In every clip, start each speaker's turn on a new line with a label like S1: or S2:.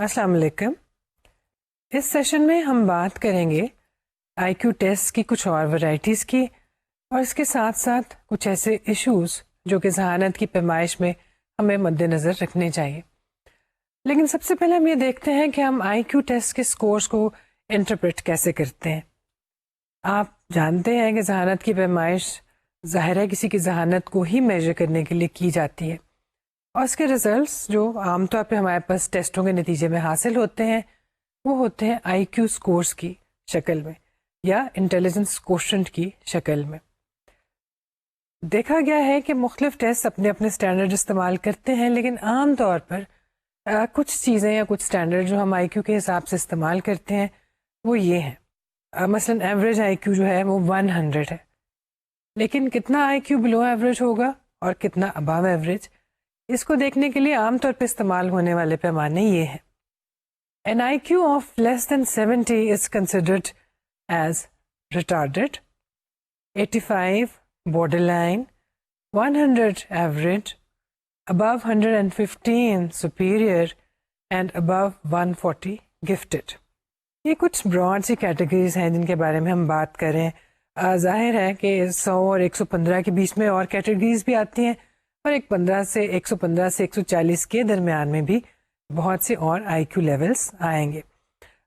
S1: السلام علیکم. اس سیشن میں ہم بات کریں گے آئی کیو ٹیسٹ کی کچھ اور ورائٹیز کی اور اس کے ساتھ ساتھ کچھ ایسے ایشوز جو کہ ذہانت کی پیمائش میں ہمیں مد نظر رکھنے چاہیے. لیکن سب سے پہلے ہم یہ دیکھتے ہیں کہ ہم آئی کیو ٹیسٹ کے اسکورس کو انٹرپریٹ کیسے کرتے ہیں. آپ جانتے ہیں کہ ذہانت کی پیمائش ظاہر ہے کسی کی ذہانت کو ہی میجر کرنے کے لیے کی جاتی ہے اور اس کے ریزلٹس جو عام طور پہ ہمارے پاس ٹیسٹوں کے نتیجے میں حاصل ہوتے ہیں وہ ہوتے ہیں آئی کیو اسکورس کی شکل میں یا انٹیلیجنس کوشنٹ کی شکل میں. دیکھا گیا ہے کہ مختلف ٹیسٹ اپنے اپنے اسٹینڈرڈ استعمال کرتے ہیں، لیکن عام طور پر کچھ چیزیں یا کچھ اسٹینڈرڈ جو ہم آئی کیو کے حساب سے استعمال کرتے ہیں وہ یہ ہیں. مثلاً ایوریج آئی کیو جو ہے وہ 100 ہے، لیکن کتنا آئی کیو بلو ایوریج ہوگا اور کتنا ابو ایوریج، اس کو دیکھنے کے لیے عام طور پہ استعمال ہونے والے پیمانے یہ ہیں. An IQ of less than 70 is considered as retarded, 85 borderline, 100 average, above 115 superior, and above 140 gifted. یہ کچھ براڈ سی کیٹیگریز ہیں جن کے بارے میں ہم بات کریں. ظاہر ہے کہ 100 اور 115 کے بیچ میں اور کیٹیگریز بھی آتی ہیں اور 115 سے 140 کے درمیان میں بھی بہت سے اور آئی کیو لیولس آئیں گے.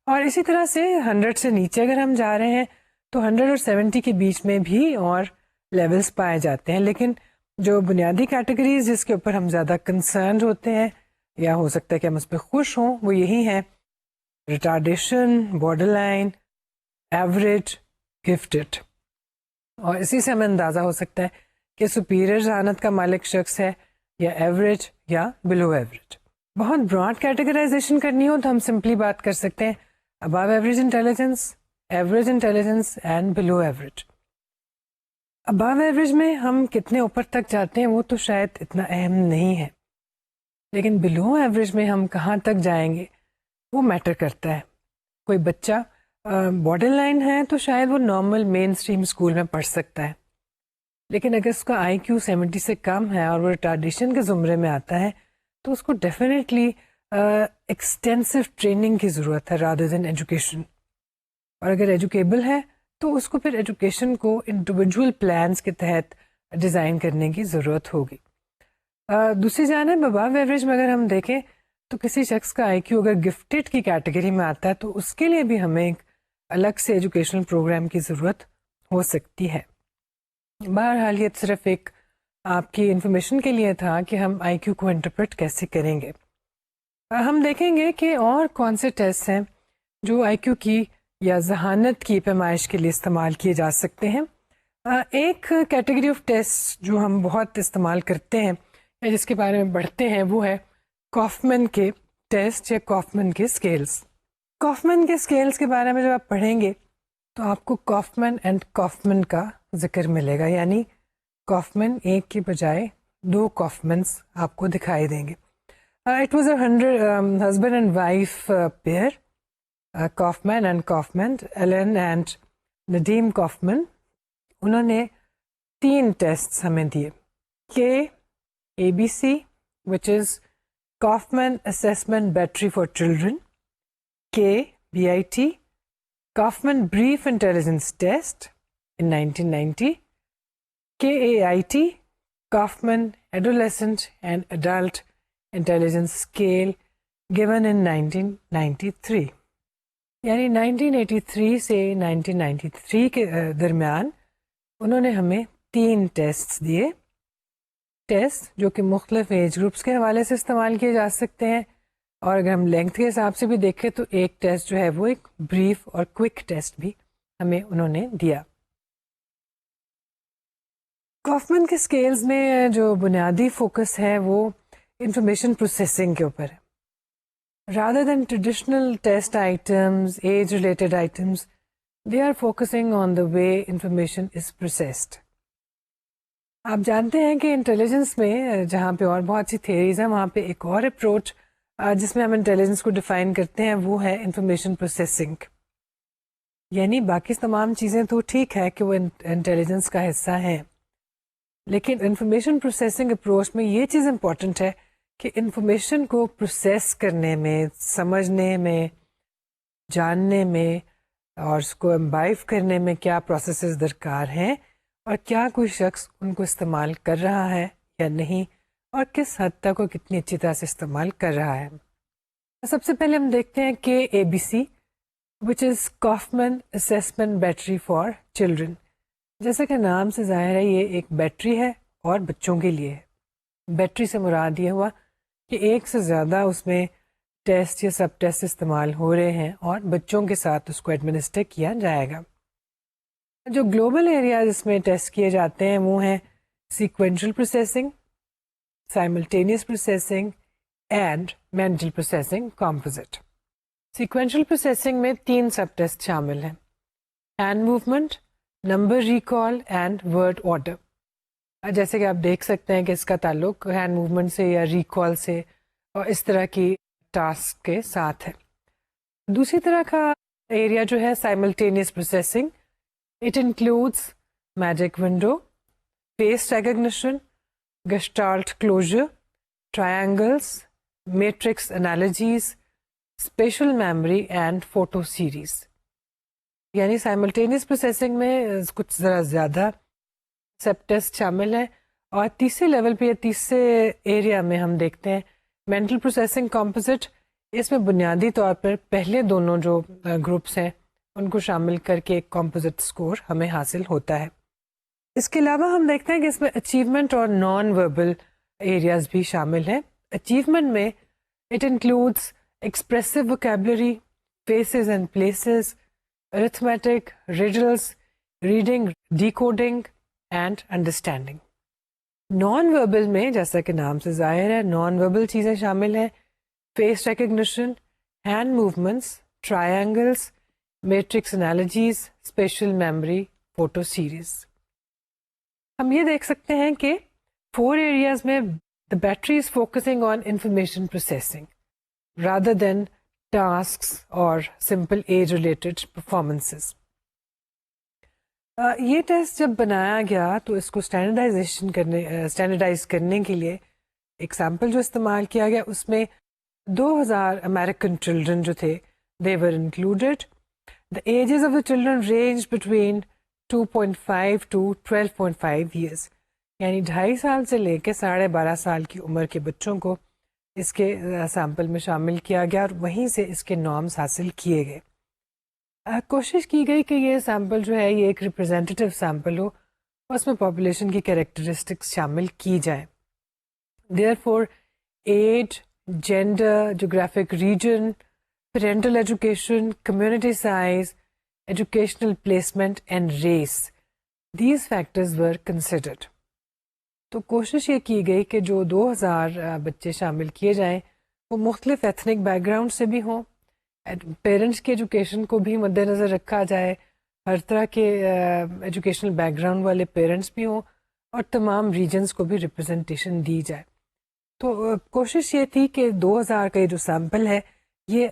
S1: اور اسی طرح سے 100 سے نیچے اگر ہم جا رہے ہیں تو 100 اور 70 کے بیچ میں بھی اور لیولس پائے جاتے ہیں. لیکن جو بنیادی کیٹیگریز جس کے اوپر ہم زیادہ کنسرنڈ ہوتے ہیں یا ہو سکتا ہے کہ ہم اس پہ خوش ہوں وہ یہی ہیں: retardation, border line, average, gifted. اور اسی سے ہمیں اندازہ ہو سکتا ہے کہ سپیریئر ذہانت کا مالک شخص ہے یا ایوریج یا بلو ایوریج. بہت براڈ کیٹیگرائزیشن کرنی ہو تو ہم سمپلی بات کر سکتے ہیں above average intelligence, average intelligence and below average. Above average میں ہم کتنے اوپر تک جاتے ہیں وہ تو شاید اتنا اہم نہیں ہے، لیکن بلو ایوریج میں ہم کہاں تک جائیں گے وہ میٹر کرتا ہے. کوئی بچہ بارڈر لائن ہے تو شاید وہ نارمل مین اسٹریم اسکول میں پڑھ سکتا ہے، لیکن اگر اس کا آئی کیو 70 سے کم ہے اور وہ ریٹارڈیشن کے زمرے میں آتا ہے تو اس کو ڈیفینیٹلی ایکسٹینسو ٹریننگ کی ضرورت ہے رادر دین ایجوکیشن. اور اگر ایجوکیبل ہے تو اس کو پھر ایجوکیشن کو انڈیویجول پلانس کے تحت ڈیزائن کرنے کی ضرورت ہوگی. دوسری جانب ابو ایوریج میں اگر ہم دیکھیں تو کسی شخص کا آئی کیو اگر گفٹڈ کی کیٹیگری میں آتا ہے تو اس کے لیے بھی ہمیں ایک الگ سے ایجوکیشنل پروگرام کی ضرورت ہو سکتی ہے. بہرحال یہ صرف ایک آپ کی انفارمیشن کے لیے تھا کہ ہم آئی کیو کو انٹرپریٹ کیسے کریں گے. ہم دیکھیں گے کہ اور کون سے ٹیسٹ ہیں جو آئی کیو کی یا ذہانت کی پیمائش کے لیے استعمال کیے جا سکتے ہیں. ایک کیٹیگری آف ٹیسٹ جو ہم بہت استعمال کرتے ہیں یا جس کے بارے میں پڑھتے ہیں وہ ہے کافمین کے ٹیسٹ یا کافمین کے اسکیلس. کافمین کے اسکیلس کے بارے میں جب آپ پڑھیں گے تو آپ کو کافمین اینڈ کافمین کا ذکر ملے گا، یعنی کافمین ایک کی بجائے 2 کافمینس آپ کو دکھائی دیں گے. It was a husband and wife pair, Kaufman and Kaufman, Alan and Nadeen Kaufman. انہوں نے 3 ٹیسٹ ہمیں دیے: KABC which is Kaufman Assessment Battery for Children, KBIT Kaufman Brief Intelligence Test in 1990, KAIT Kaufman Adolescent and Adult Intelligence Scale given in 1993. یعنی 1983 سے 1993 کے درمیان انہوں نے ہمیں 3 ٹیسٹ دیے. ٹیسٹ جو کہ مختلف ایج گروپس کے حوالے سے استعمال کیے جا سکتے ہیں، اور اگر ہم لینتھ کے حساب سے بھی دیکھیں تو ایک ٹیسٹ جو ہے وہ ایک بریف اور کوئک ٹیسٹ بھی ہمیں انہوں نے دیا. کافمین کے اسکیلز میں جو بنیادی فوکس ہے وہ انفارمیشن پروسیسنگ کے اوپر ہے. rather than traditional test items, age-related items, they are focusing on the way information is processed. آپ جانتے ہیں کہ انٹیلیجنس میں جہاں پہ اور بہت سی تھیریز ہیں وہاں پہ ایک اور اپروچ جس میں ہم انٹیلیجنس کو ڈیفائن کرتے ہیں وہ ہے انفارمیشن پروسیسنگ. یعنی باقی تمام چیزیں تو ٹھیک ہے کہ وہ انٹیلیجنس کا حصہ ہیں، لیکن انفارمیشن پروسیسنگ اپروچ میں یہ چیز امپورٹنٹ ہے کہ انفارمیشن کو پروسیس کرنے میں، سمجھنے میں، جاننے میں اور اس کو امبائف کرنے میں کیا پروسیسز درکار ہیں، اور کیا کوئی شخص ان کو استعمال کر رہا ہے یا نہیں، اور کس حد تک وہ کتنی اچھی طرح سے استعمال کر رہا ہے. سب سے پہلے ہم دیکھتے ہیں کہ ABC which is Kaufman Assessment Battery for Children. جیسا کہ نام سے ظاہر ہے یہ ایک بیٹری ہے اور بچوں کے لیے ہے. بیٹری سے مراد یہ ہوا کہ ایک سے زیادہ اس میں ٹیسٹ یا سب ٹیسٹ استعمال ہو رہے ہیں اور بچوں کے ساتھ اس کو ایڈمنسٹر کیا جائے گا. جو گلوبل ایریاز اس میں ٹیسٹ کیے جاتے ہیں وہ ہیں sequential processing, simultaneous processing and mental processing composite. Sequential processing میں 3 سب ٹیسٹ شامل ہیں: hand movement, number recall and word order. جیسے کہ آپ دیکھ سکتے ہیں کہ اس کا تعلق ہینڈ موومنٹ سے یا ریکال سے اور اس طرح کی ٹاسک کے ساتھ ہے. دوسری طرح کا ایریا جو ہے simultaneous processing, it includes magic window, face recognition, gestalt closure, triangles, matrix analogies, spatial memory and photo series. یعنی سائملٹینیس پروسیسنگ میں کچھ ذرا زیادہ سب ٹیسٹ شامل ہیں. اور تیسرے لیول پہ یا تیسرے ایریا میں ہم دیکھتے ہیں مینٹل پروسیسنگ کمپوزٹ. اس میں بنیادی طور پر پہلے دونوں جو گروپس ہیں ان کو شامل کر کے ایک کمپوزٹ اسکور ہمیں حاصل ہوتا ہے. اس کے علاوہ ہم دیکھتے ہیں کہ اس میں اچیومنٹ اور نان وربل ایریاز بھی شامل ہیں. اچیومنٹ میں it includes expressive vocabulary, phases and places, arithmetic, riddles, reading, decoding and understanding. Non verbal میں جیسا کہ نام سے ظاہر ہے نان وربل چیزیں شامل ہیں: face recognition, hand movements, triangles, matrix analogies, spatial memory, photo series. ہم یہ دیکھ سکتے ہیں کہ 4 ایریاز میں the battery is focusing on information processing rather than tasks or simple age-related performances. یہ ٹیسٹ جب بنایا گیا تو اس کو اسٹینڈرڈائز کرنے کے لیے ایک سیمپل جو استعمال کیا گیا اس میں 2000 امریکن چلڈرن جو تھے they were included. The ages of the children ranged between 2.5 to 12.5 years. یعنی 2.5 سال سے لے کے 12.5 سال کی عمر کے بچوں کو اس کے سیمپل میں شامل کیا گیا اور وہیں سے اس کے نارمز حاصل کیے گئے. کوشش کی گئی کہ یہ سیمپل جو ہے یہ ایک ریپرزینٹیو سیمپل ہو اور اس میں پاپولیشن کی کریکٹرسٹکس شامل کی جائیں. Therefore, age, gender, geographic region, parental education, community size, educational placement and race, these factors were considered. تو کوشش یہ کی گئی کہ جو 2000 بچے شامل کیے جائیں وہ مختلف ایتھنک بیک گراؤنڈ سے بھی ہوں، پیرنٹس کی ایجوکیشن کو بھی مد نظر رکھا جائے، ہر طرح کے ایجوکیشنل بیک گراؤنڈ والے پیرنٹس بھی ہوں اور تمام ریجنز کو بھی ریپرزنٹیشن دی جائے. تو کوشش یہ تھی کہ 2000 کا یہ جو سیمپل ہے یہ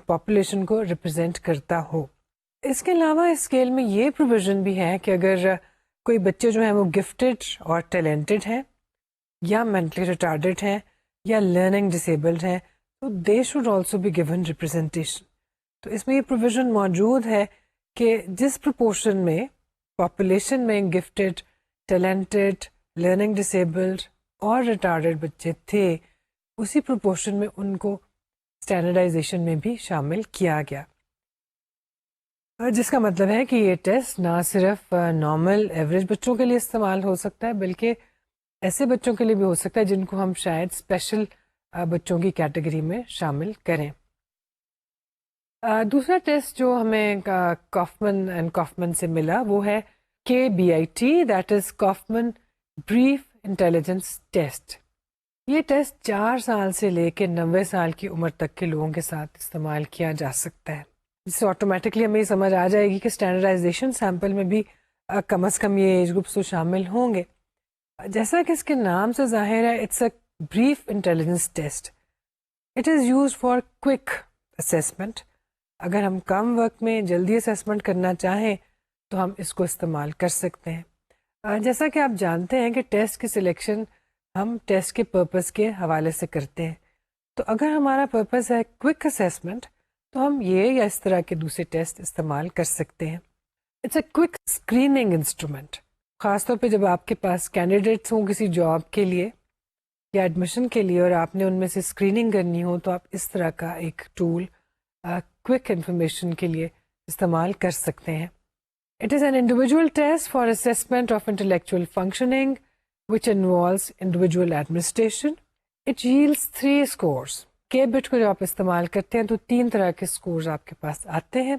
S1: پاپولیشن کو ریپرزینٹ کرتا ہو. اس کے علاوہ اسکیل میں یہ پروویژن بھی ہے کہ اگر کوئی بچے جو ہیں وہ گفٹیڈ اور ٹیلنٹڈ ہیں یا مینٹلی ریٹارڈیڈ ہیں یا لرننگ ڈسیبلڈ ہیں تو they should also be given representation. تو اس میں یہ پروویژن موجود ہے کہ جس پرپورشن میں پاپولیشن میں گفٹیڈ، ٹیلنٹڈ، لرننگ ڈسیبلڈ اور ریٹارڈیڈ بچے تھے اسی پرپورشن میں ان کو اسٹینڈرڈائزیشن میں بھی شامل کیا گیا. جس کا مطلب ہے کہ یہ ٹیسٹ نہ صرف نارمل ایوریج بچوں کے لیے استعمال ہو سکتا ہے بلکہ ایسے بچوں کے لیے بھی ہو سکتا ہے جن کو ہم شاید اسپیشل بچوں کی کیٹیگری میں شامل کریں. دوسرا ٹیسٹ جو ہمیں کافمن اینڈ کافمن سے ملا وہ ہے KBIT، that is کافمن brief intelligence test. یہ ٹیسٹ 4 سال سے لے کے 90 سال کی عمر تک کے لوگوں کے ساتھ استعمال کیا جا سکتا ہے، جس سے آٹومیٹکلی ہمیں یہ سمجھ آ جائے گی کہ اسٹینڈرڈائزیشن سیمپل میں بھی کم از کم یہ ایج گروپس تو شامل ہوں گے. جیسا کہ اس کے نام سے ظاہر ہے it's a brief intelligence test. It is use for quick assessment. اگر ہم کم وقت میں جلدی اسیسمنٹ کرنا چاہیں تو ہم اس کو استعمال کر سکتے ہیں. جیسا کہ آپ جانتے ہیں کہ ٹیسٹ کی سلیکشن ہم ٹیسٹ کے پرپز کے حوالے سے کرتے ہیں. تو اگر ہمارا پرپز ہے کوئک اسیسمنٹ تو ہم یہ یا اس طرح کے دوسرے ٹیسٹ استعمال کر سکتے ہیں. It's a quick screening instrument. خاص طور پہ جب آپ کے پاس کینڈیڈیٹس ہوں کسی جاب کے لیے یا ایڈمیشن کے لیے اور آپ نے ان میں سے اسکریننگ کرنی ہو تو آپ اس طرح کا ایک ٹول کوئک انفارمیشن کے لیے استعمال کر سکتے ہیں. It is an individual test for assessment of intellectual functioning which involves individual administration. It yields 3 scores. K-bit کو جو آپ استعمال کرتے ہیں تو 3 طرح کے scores آپ کے پاس آتے ہیں.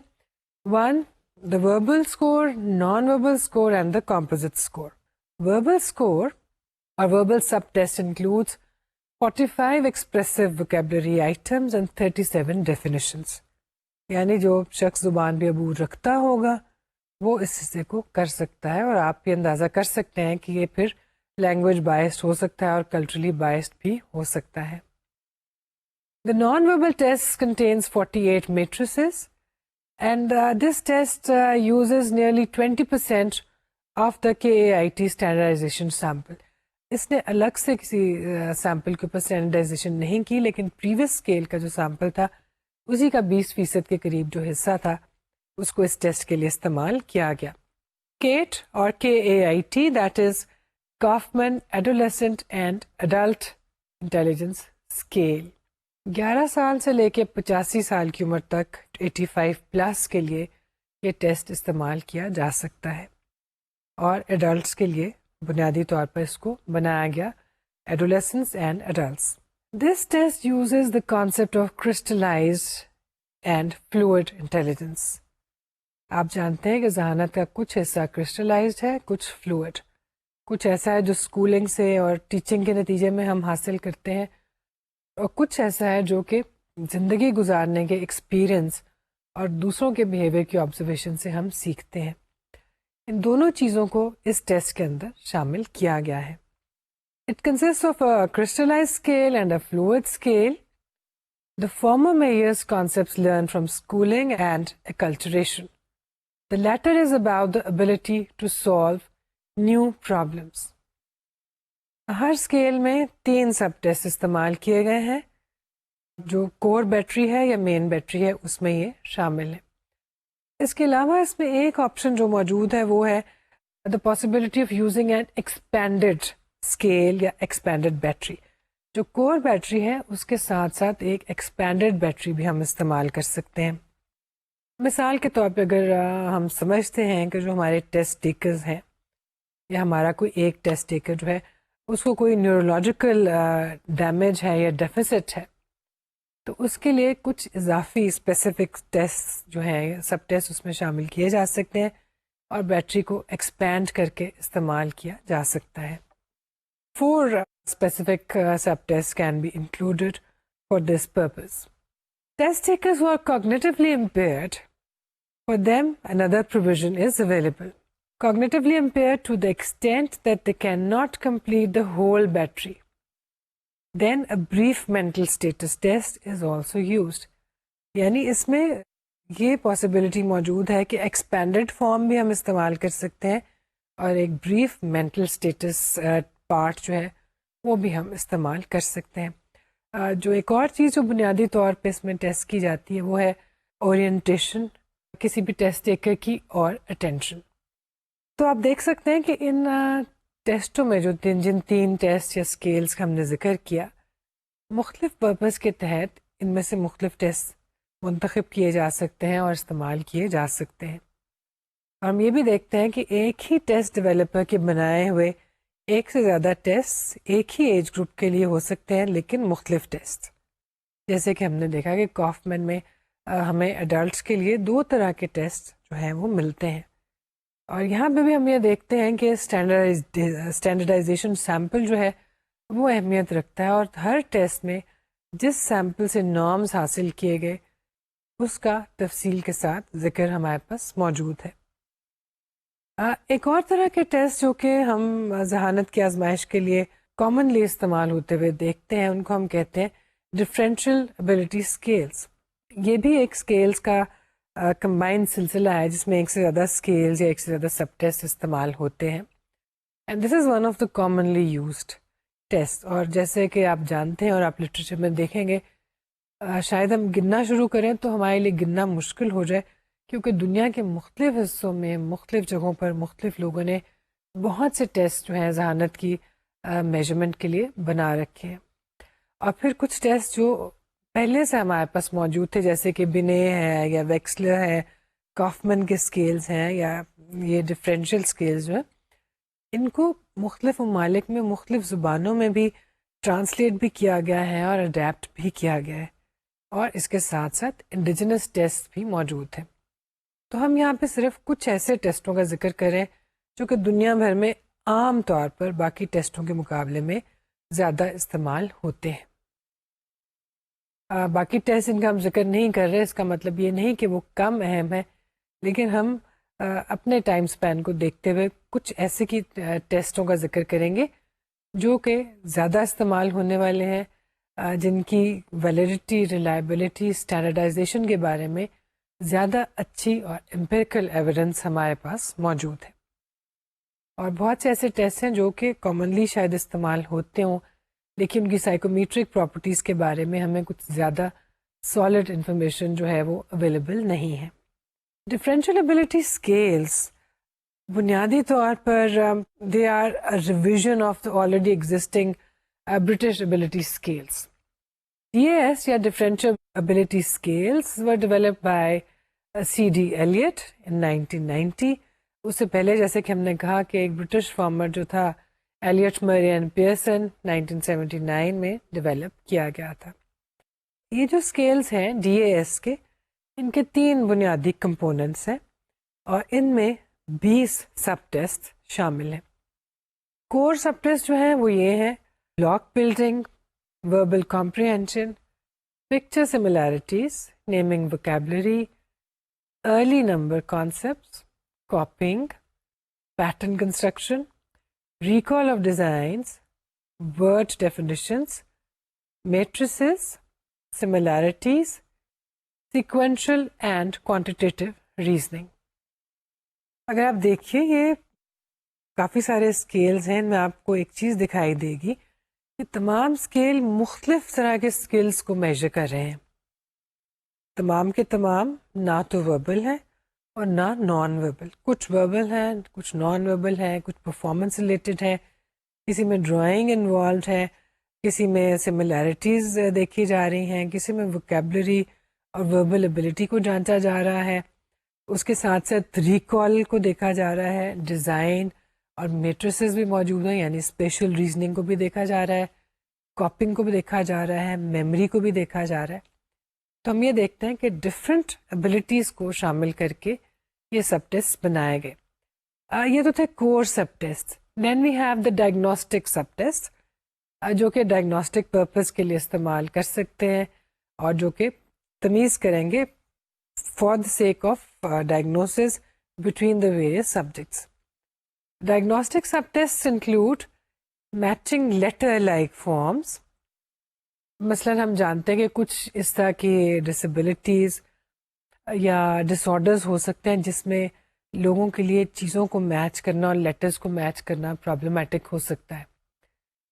S1: 1. The verbal score, non-verbal score and the composite score. Verbal score or verbal subtest includes 45 expressive vocabulary items and 37 definitions. یعنی جو شخص زبان پہ عبور رکھتا ہوگا وہ اس حصے کو کر سکتا ہے اور آپ یہ اندازہ کر سکتے ہیں کہ یہ پھر لینگویج بائسڈ ہو سکتا ہے اور کلچرلی بائسڈ بھی ہو سکتا ہے. The non-verbal test contains 48 matrices and this test uses nearly 20% of the KAIT standardization sample. اس نے الگ سے کسی سیمپل کے اوپر اسٹینڈرڈائزیشن نہیں کی لیکن پریویس اسکیل کا جو سیمپل تھا اسی کا 20% کے قریب جو حصہ تھا اس کو اس ٹیسٹ کے لیے استعمال کیا گیا. کیٹ اور KAIT that is کافمن adolescent and adult intelligence scale 11 سال سے لے کے 85 سال کی عمر تک 85+ کے لیے یہ ٹیسٹ استعمال کیا جا سکتا ہے اور ایڈلٹس کے لیے بنیادی طور پر اس کو بنایا گیا adolescence and adults. This test uses the concept of crystallised and fluid intelligence. آپ جانتے ہیں کہ ذہانت کا کچھ حصہ کرسٹلائزڈ ہے کچھ فلوئڈ. کچھ ایسا ہے جو اسکولنگ سے اور ٹیچنگ کے نتیجے میں ہم حاصل کرتے ہیں اور کچھ ایسا ہے جو کہ زندگی گزارنے کے ایکسپیرئنس اور دوسروں کے بیہیویئر کی آبزرویشن سے ہم سیکھتے ہیں. ان دونوں چیزوں کو اس ٹیسٹ کے اندر شامل کیا گیا ہے. It consist of a crystallised scale and a fluid scale. The former measures concepts learned from schooling and acculturation. The latter is about the ability to solve new problems. Hare scale میں 3 سب test استعمال کیے گئے ہیں. جو کور battery ہے یا مین battery ہے اس میں یہ شامل ہے. اس کے علاوہ اس میں ایک آپشن جو موجود ہے وہ ہے the possibility of using an expanded scale یا expanded battery. جو کور بیٹری ہے اس کے ساتھ ساتھ ایک ایکسپینڈیڈ بیٹری بھی ہم استعمال کر سکتے ہیں. مثال کے طور پہ اگر ہم سمجھتے ہیں کہ جو ہمارے ٹیسٹ ٹیکرز ہیں یا ہمارا کوئی ایک ٹیسٹ ٹیکر جو ہے اس کو کوئی نیورولوجیکل ڈیمیج ہے یا ڈیفیسٹ ہے تو اس کے لیے کچھ اضافی اسپیسیفک ٹیسٹ جو ہیں سب ٹیسٹ اس میں شامل کیے جا سکتے ہیں اور بیٹری کو ایکسپینڈ کر کے استعمال کیا جا سکتا ہے. 4 specific subtests can be included for this purpose. Test takers who are cognitively impaired, for them another provision is available. Cognitively impaired to the extent that they cannot complete the whole battery. Then a brief mental status test is also used. یعنی اس میں یہ possibility موجود ہے کہ expanded form بھی ہم استعمال کر سکتے ہیں اور ایک بریف مینٹل اسٹیٹس پارٹ جو ہے وہ بھی ہم استعمال کر سکتے ہیں. جو ایک اور چیز جو بنیادی طور پہ اس میں ٹیسٹ کی جاتی ہے وہ ہے اورینٹیشن کسی بھی ٹیسٹ ٹیکر کی اور اٹینشن. تو آپ دیکھ سکتے ہیں کہ ان ٹیسٹوں میں جو جن 3 ٹیسٹ یا اسکیلس کا ہم نے ذکر کیا مختلف پرپز کے تحت ان میں سے مختلف ٹیسٹ منتخب کیے جا سکتے ہیں اور استعمال کیے جا سکتے ہیں. اور ہم یہ بھی دیکھتے ہیں کہ ایک ہی ٹیسٹ ڈیولپر کے بنائے ہوئے ایک سے زیادہ ٹیسٹ ایک ہی ایج گروپ کے لیے ہو سکتے ہیں لیکن مختلف ٹیسٹ. جیسے کہ ہم نے دیکھا کہ کافمن میں ہمیں ایڈلٹس کے لیے 2 طرح کے ٹیسٹ جو ہیں وہ ملتے ہیں اور یہاں پہ بھی ہم یہ دیکھتے ہیں کہ اسٹینڈرڈائزیشن سیمپل جو ہے وہ اہمیت رکھتا ہے اور ہر ٹیسٹ میں جس سیمپل سے نارمز حاصل کیے گئے اس کا تفصیل کے ساتھ ذکر ہمارے پاس موجود ہے. ایک اور طرح کے ٹیسٹ جو کہ ہم ذہانت کی آزمائش کے لیے کامنلی استعمال ہوتے ہوئے دیکھتے ہیں ان کو ہم کہتے ہیں ڈفرینشیل ایبلٹی اسکیلس. یہ بھی ایک اسکیلس کا کمبائنڈ سلسلہ ہے جس میں ایک سے زیادہ اسکیلز یا ایک سے زیادہ سب ٹیسٹ استعمال ہوتے ہیں and this is one of the commonly used. Test. اور جیسے کہ آپ جانتے ہیں اور آپ لٹریچر میں دیکھیں گے, شاید ہم گننا شروع کریں تو ہمارے لیے گننا مشکل ہو جائے, کیونکہ دنیا کے مختلف حصوں میں مختلف جگہوں پر مختلف لوگوں نے بہت سے ٹیسٹ جو ہیں ذہانت کی میجرمنٹ کے لیے بنا رکھے ہیں. اور پھر کچھ ٹیسٹ جو پہلے سے ہمارے پاس موجود تھے, جیسے کہ بنے ہے یا ویکسلر ہے, کافمن کے اسکیلز ہیں, یا یہ ڈفرینشیل اسکیلز جو ہیں, ان کو مختلف ممالک میں مختلف زبانوں میں بھی ٹرانسلیٹ بھی کیا گیا ہے اور اڈیپٹ بھی کیا گیا ہے, اور اس کے ساتھ ساتھ انڈیجنس ٹیسٹ بھی موجود ہیں. تو ہم یہاں پہ صرف کچھ ایسے ٹیسٹوں کا ذکر کریں جو کہ دنیا بھر میں عام طور پر باقی ٹیسٹوں کے مقابلے میں زیادہ استعمال ہوتے ہیں. باقی ٹیسٹ ان کا ہم ذکر نہیں کر رہے, اس کا مطلب یہ نہیں کہ وہ کم اہم ہے, لیکن ہم اپنے ٹائم سپین کو دیکھتے ہوئے کچھ ایسے کی ٹیسٹوں کا ذکر کریں گے جو کہ زیادہ استعمال ہونے والے ہیں, جن کی ویلیڈیٹی, ریلائبلٹی, اسٹینڈرڈائزیشن کے بارے میں زیادہ اچھی اور امپیریکل ایویڈنس ہمارے پاس موجود ہے. اور بہت سے ایسے ٹیسٹ ہیں جو کہ کامنلی شاید استعمال ہوتے ہوں, لیکن ان کی سائیکومیٹرک پراپرٹیز کے بارے میں ہمیں کچھ زیادہ سالڈ انفارمیشن جو ہے وہ اویلیبل نہیں ہے. ڈفرینشیل ایبلٹی اسکیلس بنیادی طور پر they are revision of the already existing British ability scales. DAS یا differential ability scales were developed by C.D. Elliott in 1990. اس سے پہلے جیسے کہ ہم نے کہا کہ ایک برٹش فارمر جو تھا ایلیٹ مری اینڈ پیئرسن 1979 میں ڈیولپ کیا گیا تھا. یہ جو اسکیلس ہیں DAS کے, ان کے 3 بنیادی کمپوننٹس ہیں اور ان میں 20 سب ٹیسٹ شامل ہیں. کور سب ٹیسٹ جو ہیں وہ یہ ہیں: block building, verbal comprehension, picture similarities, naming vocabulary, early number concepts, copying, pattern construction, recall of designs, word definitions, matrices, similarities, sequential and quantitative reasoning. اگر آپ دیکھیے یہ کافی سارے اسکیلز ہیں, میں آپ کو ایک چیز دکھائی دے گی کہ تمام اسکیل مختلف طرح کے اسکلس کو میجر کر رہے ہیں. تمام کے تمام نہ تو وربل ہیں اور نہ نان وربل. کچھ وربل ہیں, کچھ نان وربل ہیں, کچھ پرفارمنس ریلیٹڈ ہیں, کسی میں ڈرائنگ انوالوڈ ہے, کسی میں سملیرٹیز دیکھی جا رہی ہیں, کسی میں وکیبلری اور وربل ایبلٹی کو جانچا جا رہا ہے, اس کے ساتھ ساتھ ریکال کو دیکھا جا رہا ہے, ڈیزائن اور میٹریسز بھی موجود ہیں, یعنی اسپیشل ریزننگ کو بھی دیکھا جا رہا ہے, کاپنگ کو بھی دیکھا جا رہا ہے, میموری کو بھی دیکھا جا رہا ہے. تو ہم یہ دیکھتے ہیں کہ ڈفرینٹ ایبلٹیز کو شامل کر کے یہ سب ٹیسٹ بنائے گئے. یہ تو تھے core subtest. Then we have the diagnostic subtest, جو کہ ڈائگنوسٹک پرپز کے لیے استعمال کر سکتے ہیں اور جو کہ تمیز کریں گے for the sake of diagnosis between the various subjects. Diagnostic subtest include matching letter like forms. مثلاً ہم جانتے ہیں کہ کچھ اس طرح کی ڈسیبلٹیز یا ڈس آرڈرز ہو سکتے ہیں جس میں لوگوں کے لیے چیزوں کو میچ کرنا اور لیٹرز کو میچ کرنا پرابلمٹک ہو سکتا ہے.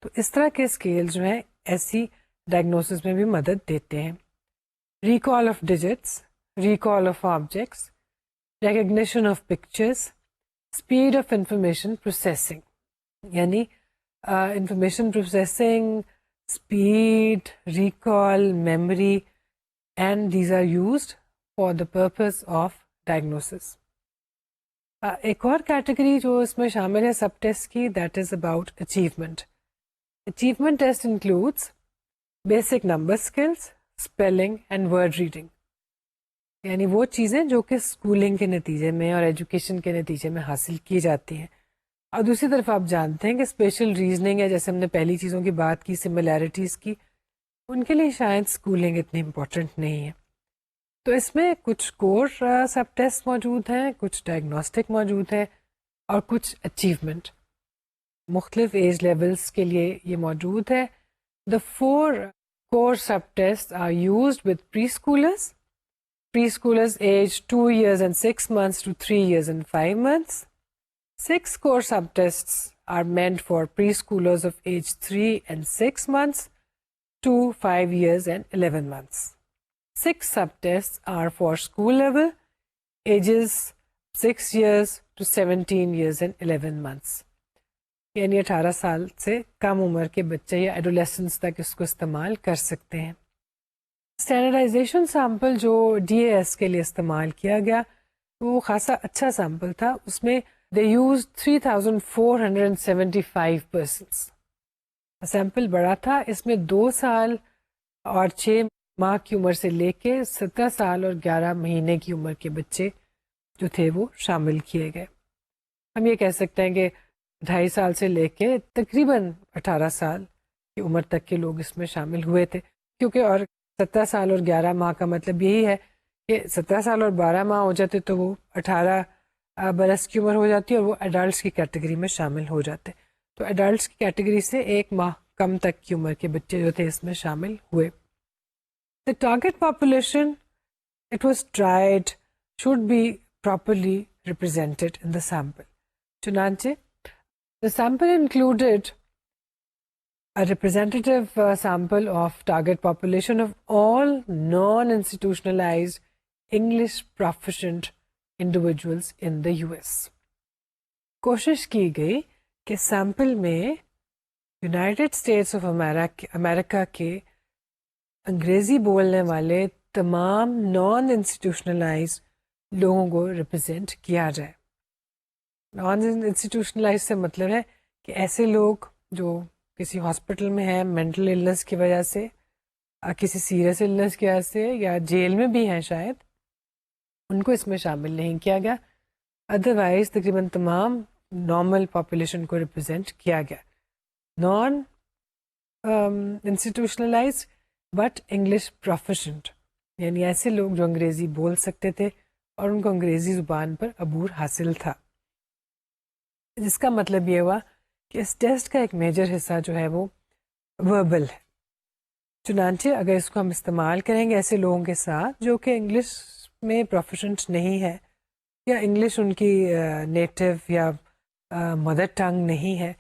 S1: تو اس طرح کے اسکیل جو ہیں ایسی ڈائگنوسس میں بھی مدد دیتے ہیں. Recall of digits, recall of objects, recognition of pictures, speed of information processing. یعنی information processing, speed, recall, memory, and these are used for the purpose of diagnosis. ایک اور کیٹیگری جو اس میں شامل ہے سب ٹیسٹ کی, that is about achievement. Achievement test includes basic number skills, spelling and word reading. یعنی وہ چیزیں جو کہ اسکولنگ کے نتیجے میں اور ایجوکیشن کے نتیجے میں حاصل کی جاتی ہیں. اور دوسری طرف آپ جانتے ہیں کہ اسپیشل ریزننگ ہے, جیسے ہم نے پہلی چیزوں کی بات کی, سملیرٹیز کی, ان کے لیے شاید اسکولنگ اتنی امپورٹنٹ نہیں ہے. تو اس میں کچھ کور سب ٹیسٹ موجود ہیں, کچھ ڈائگنوسٹک موجود ہیں اور کچھ اچیومنٹ. مختلف ایج لیولس کے لیے یہ موجود ہے. The 4 core subtest are used with preschoolers. Preschoolers aged 2 years and 6 months to 3 years and 5 months. 6 core subtests are meant for preschoolers of age 3 and 6 months to 5 years and 11 months. 6 subtests are for school level, ages 6 years to 17 years and 11 months. یعنی 18 سال سے کم عمر کے بچے یا adolescence تک اس کو استعمال کر سکتے ہیں. اسٹینڈرڈائزیشن سیمپل جو ڈی اے ایس کے لیے استعمال کیا گیا وہ خاصا اچھا سیمپل تھا. اس میں دے یوز 3475 persons. سیمپل بڑا تھا. اس میں 2 سال اور 6 ماہ کی عمر سے لے کے 17 سال اور 11 مہینے کی عمر کے بچے جو تھے وہ شامل کیے گئے. ہم یہ کہہ سکتے ہیں کہ 2.5 سال سے لے کے تقریباً 18 سال کی عمر تک کے لوگ اس میں شامل ہوئے تھے. کیونکہ اور 17 سال اور 11 ماہ کا مطلب یہی ہے کہ 17 سال اور 12 ماہ ہو جاتے تو وہ 18 برس کی عمر ہو جاتی ہے اور وہ ایڈلٹس کی کیٹیگری میں شامل ہو جاتے. تو ایڈلٹس کی کیٹیگری سے 1 ماہ کم تک کی عمر کے بچے جو تھے اس میں شامل ہوئے. The target population, it was tried, should be properly represented in the sample. چنانچہ the sample included a representative sample of target population of all non-institutionalized English proficient individuals in the US. کوشش کی گئی کہ sample میں United States of America کے انگریزی بولنے والے تمام نان انسٹیٹیوشنلائز لوگوں کو ریپرزینٹ کیا جائے. نان انسٹیٹیوشنلائز سے مطلب ہے کہ ایسے لوگ جو کسی ہاسپٹل میں ہیں مینٹل النس کی وجہ سے, کسی سیریس النس کی وجہ سے, یا جیل میں بھی ہیں شاید, ان کو اس میں شامل نہیں کیا گیا. ادروائز تقریباً تمام نارمل پاپولیشن کو ریپرزینٹ کیا گیا. Naan institutionalise but English proficient, یعنی ایسے لوگ جو انگریزی بول سکتے تھے اور ان کو انگریزی زبان پر عبور حاصل تھا. جس کا مطلب یہ ہوا کہ اس ٹیسٹ کا ایک میجر حصہ جو ہے وہ وربل ہے. چنانچہ اگر اس کو ہم استعمال کریں گے ایسے لوگوں کے ساتھ جو کہ انگلش میں پروفیشنٹ نہیں ہے, یا انگلش ان کی نیٹو یا مدر ٹنگ نہیں ہے,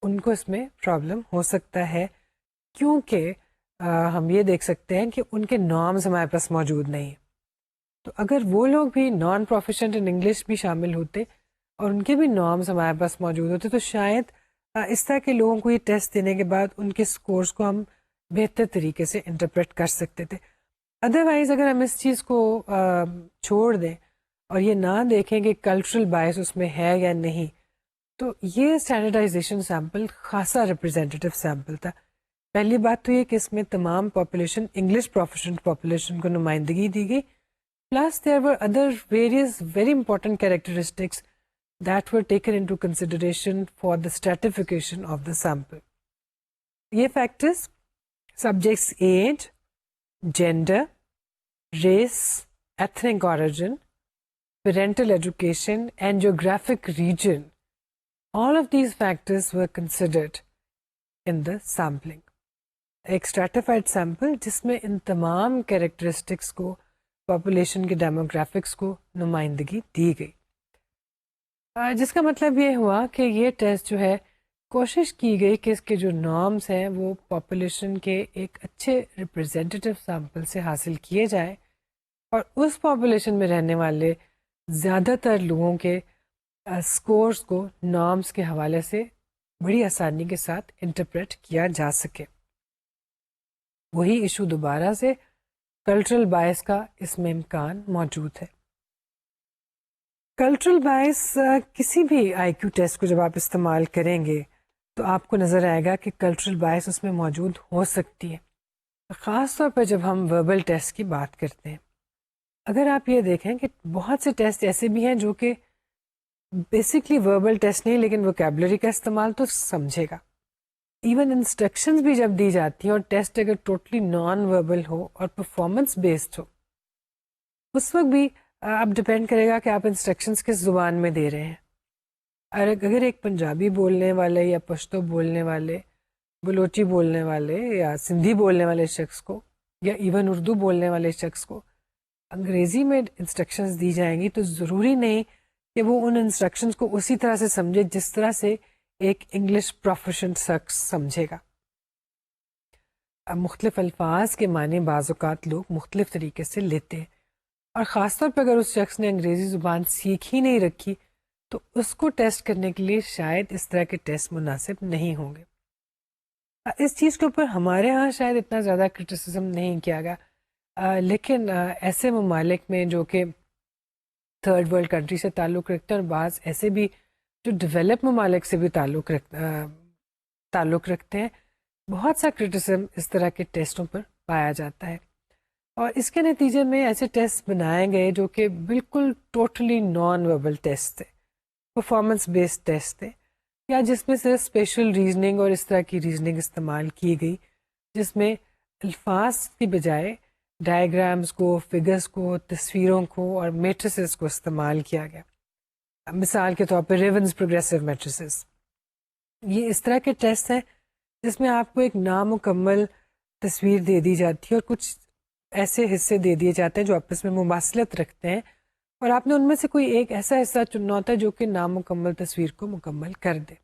S1: ان کو اس میں پرابلم ہو سکتا ہے. کیونکہ ہم یہ دیکھ سکتے ہیں کہ ان کے نارمز ہمارے پاس موجود نہیں. تو اگر وہ لوگ بھی نان پروفیشنٹ ان انگلش بھی شامل ہوتے اور ان کے بھی نارمز ہمارے پاس موجود ہوتے تو شاید اس طرح کے لوگوں کو یہ ٹیسٹ دینے کے بعد ان کے سکورز کو ہم بہتر طریقے سے انٹرپریٹ کر سکتے تھے. ادروائز اگر ہم اس چیز کو چھوڑ دیں اور یہ نہ دیکھیں کہ کلچرل بائس اس میں ہے یا نہیں, تو یہ اسٹینڈرڈائزیشن سیمپل خاصا ریپرزینٹیو سیمپل تھا. پہلی بات تو یہ کہ اس میں تمام پاپولیشن انگلش پروفیشنٹ پاپولیشن کو نمائندگی دی گئی, plus there were other various very important characteristics that were taken into consideration for the stratification of the sample. یہ factors subjects age, gender, race, ethnic origin, parental education and geographic region, all of these factors were considered in the sampling. ایک stratified sample جس میں ان تمام characteristics کو population کے demographics کو نمائندگی دی گئی. جس کا مطلب یہ ہوا کہ یہ ٹیسٹ جو ہے کوشش کی گئی کہ اس کے جو نارمز ہیں وہ پاپولیشن کے ایک اچھے ریپرزینٹیو سیمپل سے حاصل کیے جائیں اور اس پاپولیشن میں رہنے والے زیادہ تر لوگوں کے سکورز کو نارمز کے حوالے سے بڑی آسانی کے ساتھ انٹرپریٹ کیا جا سکے. وہی ایشو دوبارہ سے کلچرل بائس کا اس میں امکان موجود ہے. کلچرل بائس کسی بھی آئی کیو ٹیسٹ کو جب آپ استعمال کریں گے تو آپ کو نظر آئے گا کہ کلچرل بائس اس میں موجود ہو سکتی ہے, خاص طور پر جب ہم وربل ٹیسٹ کی بات کرتے ہیں. اگر آپ یہ دیکھیں کہ بہت سے ٹیسٹ ایسے بھی ہیں جو کہ بیسکلی وربل ٹیسٹ نہیں لیکن ووکیبلری کا استعمال تو سمجھے گا. ایون انسٹرکشنز بھی جب دی جاتی ہیں اور ٹیسٹ اگر ٹوٹلی نان وربل ہو اور پرفارمنس بیسڈ ہو, اس وقت بھی اب ڈپینڈ کرے گا کہ آپ انسٹرکشنز کس زبان میں دے رہے ہیں. اگر ایک پنجابی بولنے والے یا پشتو بولنے والے, بلوچی بولنے والے یا سندھی بولنے والے شخص کو یا ایون اردو بولنے والے شخص کو انگریزی میں انسٹرکشنز دی جائیں گی تو ضروری نہیں کہ وہ ان انسٹرکشنز کو اسی طرح سے سمجھے جس طرح سے ایک انگلش پروفیشنل شخص سمجھے گا. اب مختلف الفاظ کے معنی بعض اوقات لوگ مختلف طریقے سے لیتے ہیں، اور خاص طور پہ اگر اس شخص نے انگریزی زبان سیکھ ہی نہیں رکھی تو اس کو ٹیسٹ کرنے کے لیے شاید اس طرح کے ٹیسٹ مناسب نہیں ہوں گے. اس چیز کے اوپر ہمارے ہاں شاید اتنا زیادہ کرٹیسزم نہیں کیا گیا، لیکن ایسے ممالک میں جو کہ تھرڈ ورلڈ کنٹری سے تعلق رکھتے ہیں، اور بعض ایسے بھی جو ڈیولپ ممالک سے بھی تعلق رکھتے ہیں، بہت سا کرٹیسزم اس طرح کے ٹیسٹوں پر پایا جاتا ہے. اور اس کے نتیجے میں ایسے ٹیسٹ بنائے گئے جو کہ بالکل ٹوٹلی نان وربل ٹیسٹ تھے، پرفارمنس بیسڈ ٹیسٹ تھے، یا جس میں صرف اسپیشل ریزننگ اور اس طرح کی ریزننگ استعمال کی گئی، جس میں الفاظ کی بجائے ڈائیگرامز کو، فگرز کو، تصویروں کو اور میٹریسز کو استعمال کیا گیا. مثال کے طور پہ ریونز پروگریسو میٹریسز، یہ اس طرح کے ٹیسٹ ہیں جس میں آپ کو ایک نامکمل تصویر دے دی جاتی ہے اور کچھ ایسے حصے دے دیے جاتے ہیں جو آپس میں مماثلت رکھتے ہیں، اور آپ نے ان میں سے کوئی ایک ایسا حصہ چننا ہوتا ہے جو کہ نامکمل تصویر کو مکمل کر دے.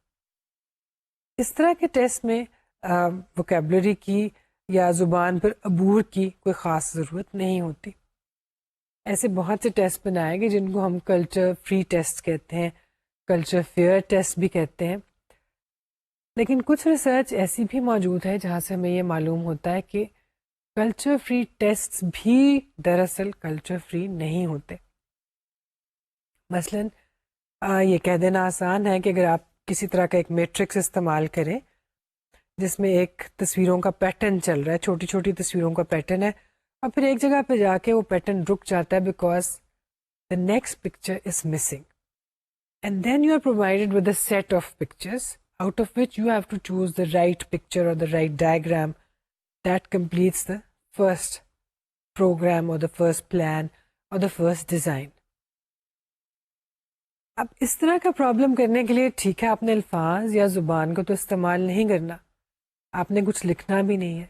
S1: اس طرح کے ٹیسٹ میں ووکیبلری کی یا زبان پر عبور کی کوئی خاص ضرورت نہیں ہوتی. ایسے بہت سے ٹیسٹ بنائے گئے جن کو ہم کلچر فری ٹیسٹ کہتے ہیں، کلچر فیئر ٹیسٹ بھی کہتے ہیں. لیکن کچھ ریسرچ ایسی بھی موجود ہے جہاں سے ہمیں یہ معلوم ہوتا ہے کہ کلچر فری ٹیسٹ بھی دراصل کلچر فری نہیں ہوتے. مثلا یہ کہہ دینا آسان ہے کہ اگر آپ کسی طرح کا ایک میٹرکس استعمال کریں جس میں ایک تصویروں کا پیٹرن چل رہا ہے، چھوٹی چھوٹی تصویروں کا پیٹرن ہے، اور پھر ایک جگہ پہ جا کے وہ پیٹرن رک جاتا ہے because the next picture is missing, and then you are provided with a set of pictures out of which you have to choose the right picture or the right diagram that completes the first program or the first plan or the first design. اب اس طرح کا problem کرنے کے لیے ٹھیک ہے آپ نے الفاظ یا زبان کو تو استعمال نہیں کرنا، آپ نے کچھ لکھنا بھی نہیں ہے،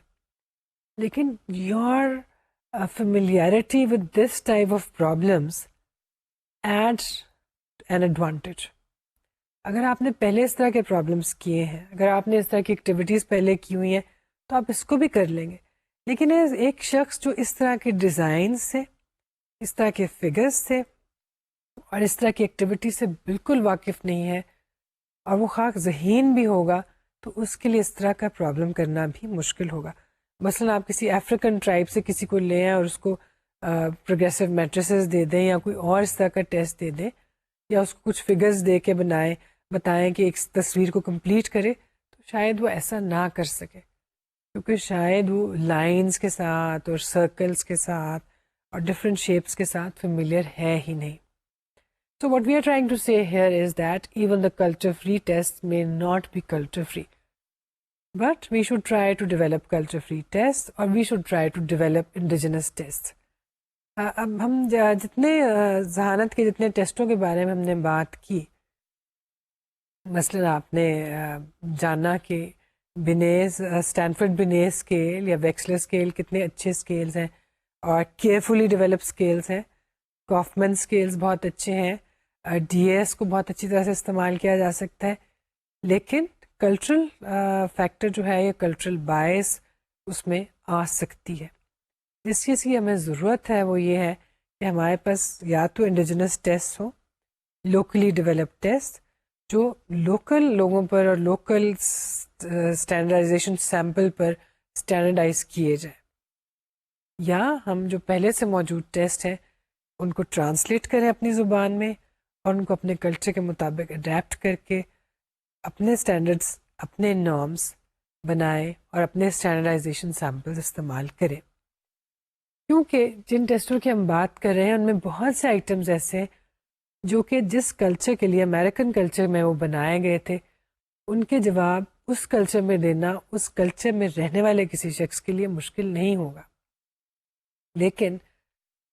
S1: لیکن your familiarity with this type of problems adds an advantage. اگر آپ نے پہلے اس طرح کے پرابلمس کیے ہیں، اگر آپ نے اس طرح کی ایکٹیویٹیز پہلے کی ہوئی ہیں تو آپ اس کو بھی کر لیں گے. لیکن ایک شخص جو اس طرح کے ڈیزائن سے، اس طرح کے فگرز سے اور اس طرح کی ایکٹیویٹی سے بالکل واقف نہیں ہے اور وہ خاک ذہین بھی ہوگا تو اس کے لیے اس طرح کا پرابلم کرنا بھی مشکل ہوگا. مثلا آپ کسی افریقن ٹرائب سے کسی کو لیں اور اس کو پروگریسو میٹریسز دے دیں یا کوئی اور اس طرح کا ٹیسٹ دے دیں یا اس کو کچھ فگرز دے کے بتائیں کہ ایک تصویر کو کمپلیٹ کرے، تو شاید وہ ایسا نہ کر سکے کیونکہ شاید وہ لائنز کے ساتھ اور سرکلز کے ساتھ اور ڈفرینٹ شیپس کے ساتھ فیملیئر ہے ہی نہیں. So what we are trying to say here is that even the culture free tests may not be culture free, but we should try to develop culture free tests or we should try to develop indigenous tests. اب ہم جتنے ذہانت کے جتنے ٹیسٹوں کے بارے میں ہم نے بات کی، مثلا آپ نے جانا کہ بینیز اسٹینفرڈ بینیز اسکیل یا ویکسلر اسکیل کتنے اچھے اسکیلز ہیں اور کیئرفلی ڈیولپ اسکیلز ہیں، کافمن اسکیلز بہت اچھے ہیں، ڈی ایس کو بہت اچھی طرح سے استعمال کیا جا سکتا ہے، لیکن کلچرل فیکٹر جو ہے یا کلچرل بائس اس میں آ سکتی ہے. جس چیز کی ہمیں ضرورت ہے وہ یہ ہے کہ ہمارے پاس یا تو انڈیجنس ٹیسٹ ہوں، لوکلی ڈیولپ ٹیسٹ جو لوکل لوگوں پر اور لوکل اسٹینڈرڈائزیشن سیمپل پر اسٹینڈرڈائز کیے جائیں، یا ہم جو پہلے سے موجود ٹیسٹ ہیں ان کو ٹرانسلیٹ کریں اپنی زبان میں اور ان کو اپنے کلچر کے مطابق اڈیپٹ کر کے اپنے اسٹینڈرڈس، اپنے نارمس بنائیں اور اپنے اسٹینڈرڈائزیشن سیمپلز استعمال کریں. کیونکہ جن ٹیسٹوں کی ہم بات کر رہے ہیں ان میں بہت سے آئٹمز ایسے ہیں جو کہ جس کلچر کے لیے امریکن کلچر میں وہ بنائے گئے تھے ان کے جواب اس کلچر میں دینا اس کلچر میں رہنے والے کسی شخص کے لیے مشکل نہیں ہوگا. لیکن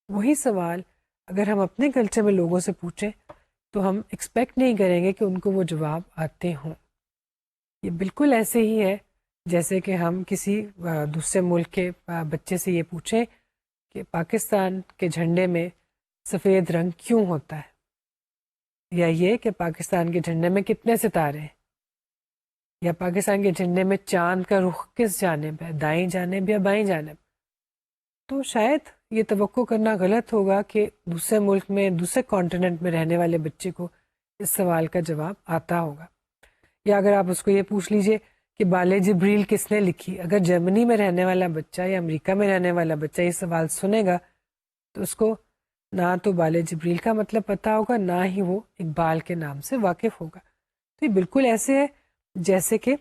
S1: وہی سوال اگر ہم اپنے کلچر میں لوگوں سے پوچھیں تو ہم ایکسپیکٹ نہیں کریں گے کہ ان کو وہ جواب آتے ہوں. یہ بالکل ایسے ہی ہے جیسے کہ ہم کسی دوسرے ملک کے بچے سے یہ پوچھیں کہ پاکستان کے جھنڈے میں سفید رنگ کیوں ہوتا ہے، یا یہ کہ پاکستان کے جھنڈے میں کتنے ستارے ہیں. یا پاکستان کے جھنڈے میں چاند کا رخ کس جانب ہے، دائیں جانب یا بائیں جانب. تو شاید یہ توقع کرنا غلط ہوگا کہ دوسرے ملک میں، دوسرے کانٹیننٹ میں رہنے والے بچے کو اس سوال کا جواب آتا ہوگا. یا اگر آپ اس کو یہ پوچھ لیجئے کہ بال جبریل کس نے لکھی، اگر جرمنی میں رہنے والا بچہ یا امریکہ میں رہنے والا بچہ یہ سوال سنے گا تو اس کو نہ تو بال جبریل کا مطلب پتہ ہوگا، نہ ہی وہ اقبال کے نام سے واقف ہوگا. تو یہ بالکل ایسے ہے جیسے کہ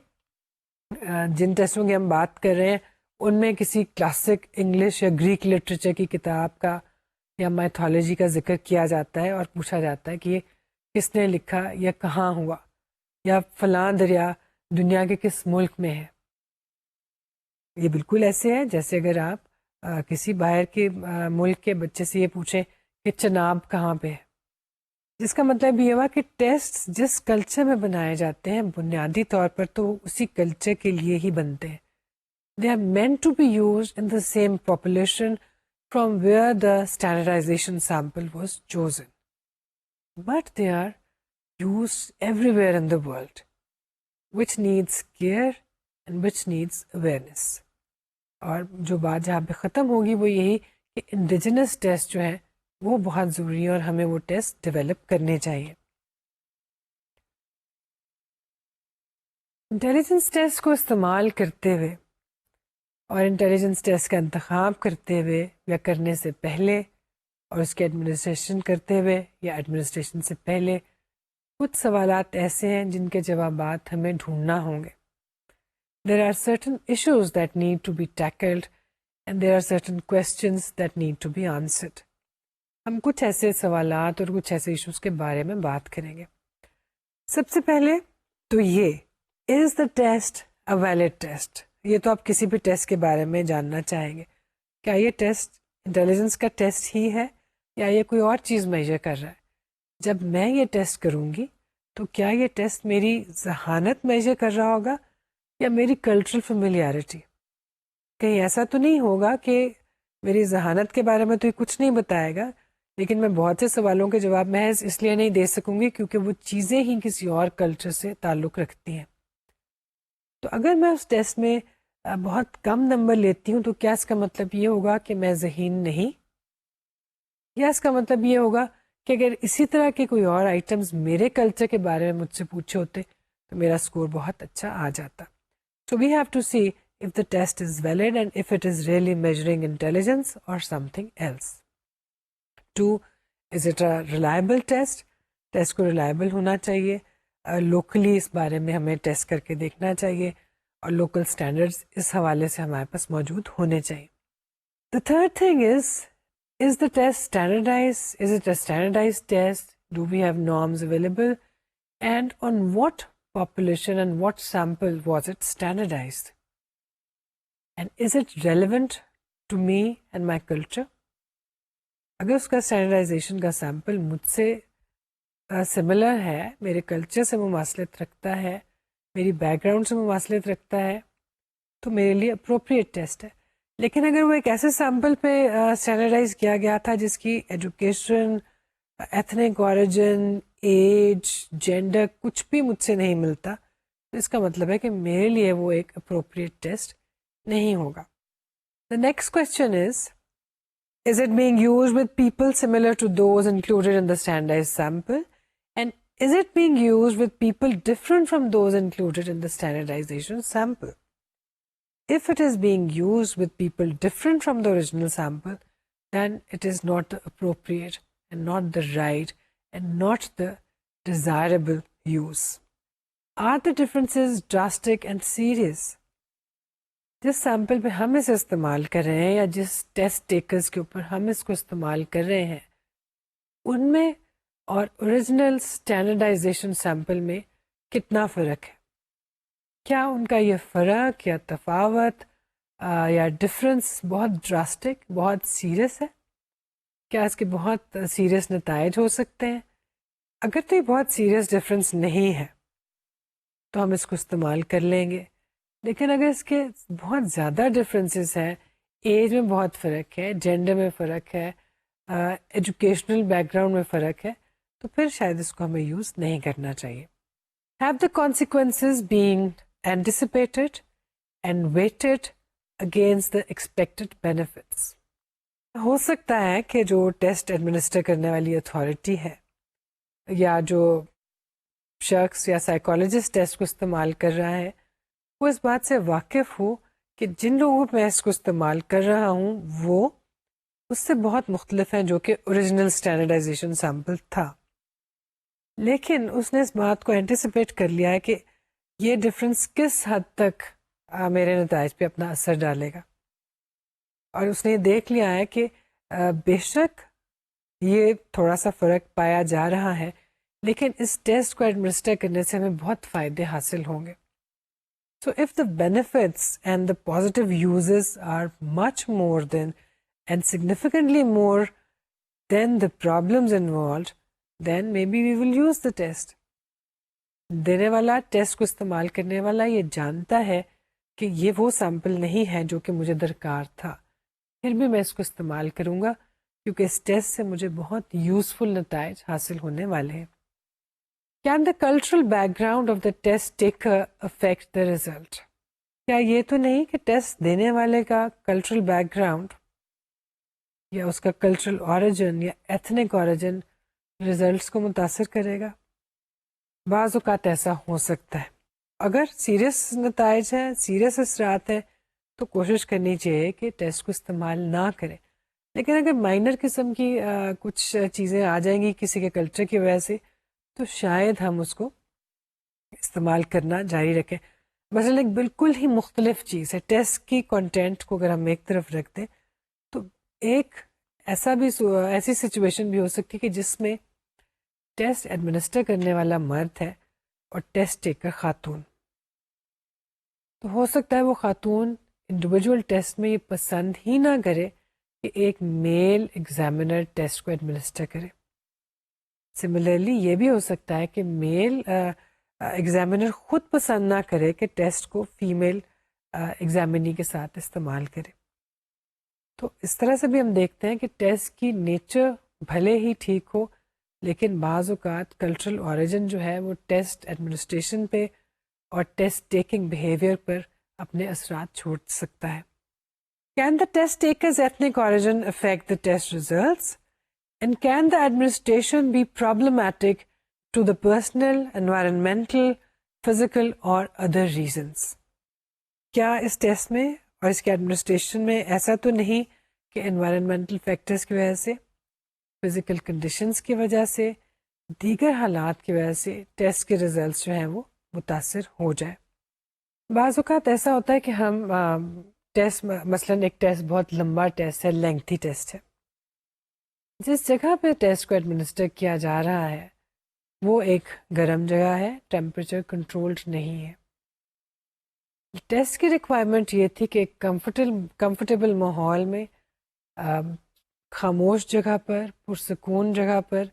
S1: جن ٹیسٹوں کی ہم بات کر رہے ہیں ان میں کسی کلاسک انگلش یا گریک لٹریچر کی کتاب کا یا میتھولوجی کا ذکر کیا جاتا ہے اور پوچھا جاتا ہے کہ یہ کس نے لکھا یا کہاں ہوا، یا فلاں دریا دنیا کے کس ملک میں ہے. یہ بالکل ایسے ہے جیسے اگر آپ کسی باہر کے ملک کے بچے سے یہ پوچھیں کہ چناب کہاں پہ ہے، جس کا مطلب یہ ہوا کہ ٹیسٹ جس کلچر میں بنائے جاتے ہیں بنیادی طور پر تو اسی کلچر کے لیے ہی بنتے ہیں. They are meant to be used in the same population from where the standardization sample was chosen. But they are used everywhere in the world, which needs care and which needs awareness. اور جو بات جہاں پہ ختم ہوگی وہ یہی کہ انڈیجنس ٹیسٹ جو ہے وہ بہت ضروری ہے اور ہمیں وہ ٹیسٹ ڈیولپ کرنے چاہیے. انٹیلیجنس ٹیسٹ کو استعمال کرتے ہوئے اور انٹیلیجنس ٹیسٹ کا انتخاب کرتے ہوئے یا کرنے سے پہلے اور اس کے ایڈمنسٹریشن کرتے ہوئے یا ایڈمنسٹریشن سے پہلے کچھ سوالات ایسے ہیں جن کے جوابات ہمیں ڈھونڈنا ہوں گے. There are certain issues that need to be tackled and there are certain questions that need to be answered. ہم کچھ ایسے سوالات اور کچھ ایسے ایشوز کے بارے میں بات کریں گے. سب سے پہلے تو یہ is the test a valid test؟ یہ تو آپ کسی بھی ٹیسٹ کے بارے میں جاننا چاہیں گے. کیا یہ ٹیسٹ انٹیلیجنس کا ٹیسٹ ہی ہے یا یہ کوئی اور چیز میجر کر رہا ہے؟ جب میں یہ ٹیسٹ کروں گی تو کیا یہ ٹیسٹ میری ذہانت میجر کر رہا ہوگا یا میری کلچرل فیملیرٹی؟ کہیں ایسا تو نہیں ہوگا کہ میری ذہانت کے بارے میں تو یہ کچھ نہیں بتائے گا لیکن میں بہت سے سوالوں کے جواب محض اس لیے نہیں دے سکوں گی کیونکہ وہ چیزیں ہی کسی اور کلچر سے تعلق رکھتی ہیں. تو اگر میں اس ٹیسٹ میں بہت کم نمبر لیتی ہوں تو کیا اس کا مطلب یہ ہوگا کہ میں ذہین نہیں، یا اس کا مطلب یہ ہوگا کہ اگر اسی طرح کے کوئی اور آئٹمز میرے کلچر کے بارے میں مجھ سے پوچھے ہوتے تو میرا اسکور بہت اچھا آ جاتا. So we have to see if the test is valid and if it is really measuring intelligence or something else. 2, is it a reliable test؟ Test کو ریلائبل ہونا چاہیے. لوکلی اس بارے میں ہمیں ٹیسٹ کر کے دیکھنا چاہیے اور لوکل اسٹینڈرڈس اس حوالے سے ہمارے پاس موجود ہونے چاہیے. The third thing is the test standardized? Is it a standardized test? Do we have norms available? And on what population and what sample was it standardized? And is it relevant to me and my culture? اگر اس کا standardisation کا sample مجھ سے similar ہے، میرے culture سے مماثلت رکھتا ہے، میری بیک گراؤنڈ سے مماثلت رکھتا ہے تو میرے لیے اپروپریٹ ٹیسٹ ہے. لیکن اگر وہ ایک ایسے سیمپل پہ اسٹینڈرڈائز کیا گیا تھا جس کی education, ethnic origin, age, gender کچھ بھی مجھ سے نہیں ملتا تو اس کا مطلب ہے کہ میرے لیے وہ ایک اپروپریٹ ٹیسٹ نہیں ہوگا. The next question is it being used with people similar to those included in the standardized sample? And is it being used with people different from those included in the standardization sample? If it is being used with people different from the original sample, then it is not the appropriate and not the right and not the desirable use. Are the differences drastic and serious? جس sample پہ ہم اسے استعمال کر رہے ہیں یا جس ٹیسٹ ٹیکرز کے اوپر ہم اس کو استعمال کر رہے ہیں ان میں اور اوریجنل اسٹینڈرڈائزیشن سیمپل میں کتنا فرق ہے؟ کیا ان کا یہ فرق یا تفاوت یا ڈفرینس بہت ڈراسٹک، بہت سیریس ہے؟ کیا اس کے بہت سیریس نتائج ہو سکتے ہیں؟ اگر تو یہ بہت سیریس ڈفرینس نہیں ہے تو ہم اس کو استعمال کر لیں گے. لیکن اگر اس کے بہت زیادہ ڈفرینسز ہیں، ایج میں بہت فرق ہے، جینڈر میں فرق ہے، ایجوکیشنل بیک گراؤنڈ میں فرق ہے تو پھر شاید اس کو ہمیں یوز نہیں کرنا چاہیے. Have the consequences been anticipated and weighted against the expected benefits. ہو سکتا ہے کہ جو ٹیسٹ ایڈمنسٹر کرنے والی اتھارٹی ہے یا جو شخص یا سائیکالوجسٹ ٹیسٹ کو استعمال کر رہا ہے وہ اس بات سے واقف ہو کہ جن لوگوں میں اس کو استعمال کر رہا ہوں وہ اس سے بہت مختلف ہیں جو کہ اوریجنل اسٹینڈرڈائزیشن سیمپل تھا، لیکن اس نے اس بات کو اینٹیسپیٹ کر لیا ہے کہ یہ ڈفرینس کس حد تک میرے نتائج پہ اپنا اثر ڈالے گا، اور اس نے یہ دیکھ لیا ہے کہ بے شک یہ تھوڑا سا فرق پایا جا رہا ہے لیکن اس ٹیسٹ کو ایڈمنسٹر کرنے سے ہمیں بہت فائدے حاصل ہوں گے. So of the benefits and the positive uses are much more than and significantly more than the problems involved then may be we will use the test. دینے والا ٹیسٹ کو استعمال کرنے والا یہ جانتا ہے کہ یہ وہ سیمپل نہیں ہے جو کہ مجھے درکار تھا، پھر بھی میں اس کو استعمال کروں گا کیونکہ اس ٹیسٹ سے مجھے بہت یوزفل نتائج حاصل ہونے والے ہیں. Can the cultural back ground of the test take effect the result? کیا یہ تو نہیں کہ ٹیسٹ دینے والے کا کلچرل بیک گراؤنڈ یا اس کا کلچرل اوریجن یا ایتھنک اوریجن ریزلٹس کو متاثر کرے گا؟ بعض اوقات ایسا ہو سکتا ہے. اگر سیریس نتائج ہیں، سیریس اثرات ہیں تو کوشش کرنی چاہیے کہ ٹیسٹ کو استعمال نہ کریں، لیکن اگر مائنر قسم کی کچھ چیزیں آ جائیں گی کسی کے کلچر کی وجہ سے تو شاید ہم اس کو استعمال کرنا جاری رکھیں. مثلا ایک بالکل ہی مختلف چیز ہے، ٹیسٹ کی کنٹینٹ کو اگر ہم ایک طرف رکھ دیں تو ایک ایسی سچویشن بھی ہو سکتی ہے کہ جس میں ٹیسٹ ایڈمنسٹر کرنے والا مرد ہے اور ٹیسٹ ٹیکر خاتون. تو ہو سکتا ہے وہ خاتون انڈیویجول ٹیسٹ میں یہ پسند ہی نہ کرے کہ ایک میل ایگزامینر ٹیسٹ کو ایڈمنسٹر کرے. سملرلی یہ بھی ہو سکتا ہے کہ میل ایگزامینر خود پسند نہ کرے کہ ٹیسٹ کو فیمیل ایگزامینی کے ساتھ استعمال کرے. تو اس طرح سے بھی ہم دیکھتے ہیں کہ ٹیسٹ کی نیچر بھلے ہی ٹھیک ہو لیکن بعض اوقات کلچرل اوریجن جو ہے وہ ٹیسٹ ایڈمنسٹریشن پہ اور ٹیسٹ ٹیکنگ بیہیویئر پر اپنے اثرات چھوڑ سکتا ہے. Can the test taker's ethnic origin affect the test results? And can the administration be problematic to the personal, environmental, physical or other reasons? کیا اس ٹیسٹ میں اور اس کے ایڈمنسٹریشن میں ایسا تو نہیں کہ انوائرمنٹل فیکٹرز کی وجہ سے، فزیکل کنڈیشنز کی وجہ سے، دیگر حالات کی وجہ سے ٹیسٹ کے ریزلٹس جو ہیں وہ متاثر ہو جائے؟ بعض اوقات ایسا ہوتا ہے کہ ہم ٹیسٹ مثلاً ایک ٹیسٹ بہت لمبا ٹیسٹ ہے، لینگتھی ٹیسٹ ہے، جس جگہ پہ ٹیسٹ کو ایڈمنسٹر کیا جا رہا ہے وہ ایک گرم جگہ ہے، ٹیمپریچر کنٹرولڈ نہیں ہے. ٹیسٹ کی ریکوائرمنٹ یہ تھی کہ ایک کمفرٹیبل ماحول میں خاموش جگہ پر، پرسکون جگہ پر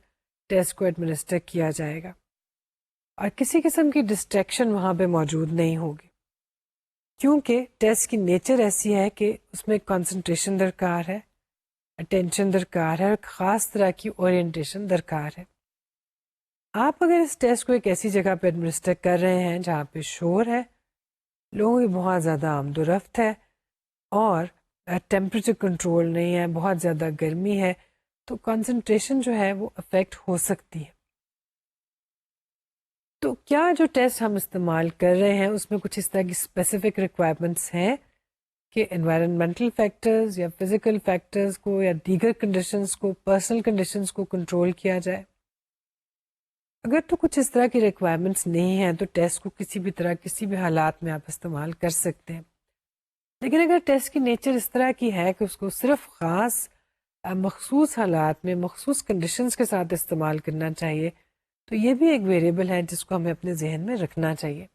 S1: ٹیسٹ کو ایڈمنسٹر کیا جائے گا اور کسی قسم کی ڈسٹریکشن وہاں پہ موجود نہیں ہوگی، کیونکہ ٹیسٹ کی نیچر ایسی ہے کہ اس میں کنسنٹریشن درکار ہے، اٹینشن درکار ہے اور خاص طرح کی اورینٹیشن درکار ہے. آپ اگر اس ٹیسٹ کو ایک ایسی جگہ پہ ایڈمنسٹر کر رہے ہیں جہاں پہ شور ہے، لوگوں کی بہت زیادہ آمد و رفت ہے اور ٹیمپریچر کنٹرول نہیں ہے، بہت زیادہ گرمی ہے، تو کنسنٹریشن جو ہے وہ افیکٹ ہو سکتی ہے. تو کیا جو ٹیسٹ ہم استعمال کر رہے ہیں اس میں کچھ اس طرح کی اسپیسیفک ریکوائرمنٹس ہیں کہ انوائرمنٹل فیکٹرز یا فزیکل فیکٹرز کو یا دیگر کنڈیشنز کو، پرسنل کنڈیشنز کو کنٹرول کیا جائے؟ اگر تو کچھ اس طرح کی ریکوائرمنٹس نہیں ہیں تو ٹیسٹ کو کسی بھی طرح کسی بھی حالات میں آپ استعمال کر سکتے ہیں. لیکن اگر ٹیسٹ کی نیچر اس طرح کی ہے کہ اس کو صرف خاص مخصوص حالات میں مخصوص کنڈیشنز کے ساتھ استعمال کرنا چاہیے تو یہ بھی ایک ویریبل ہے جس کو ہمیں اپنے ذہن میں رکھنا چاہیے.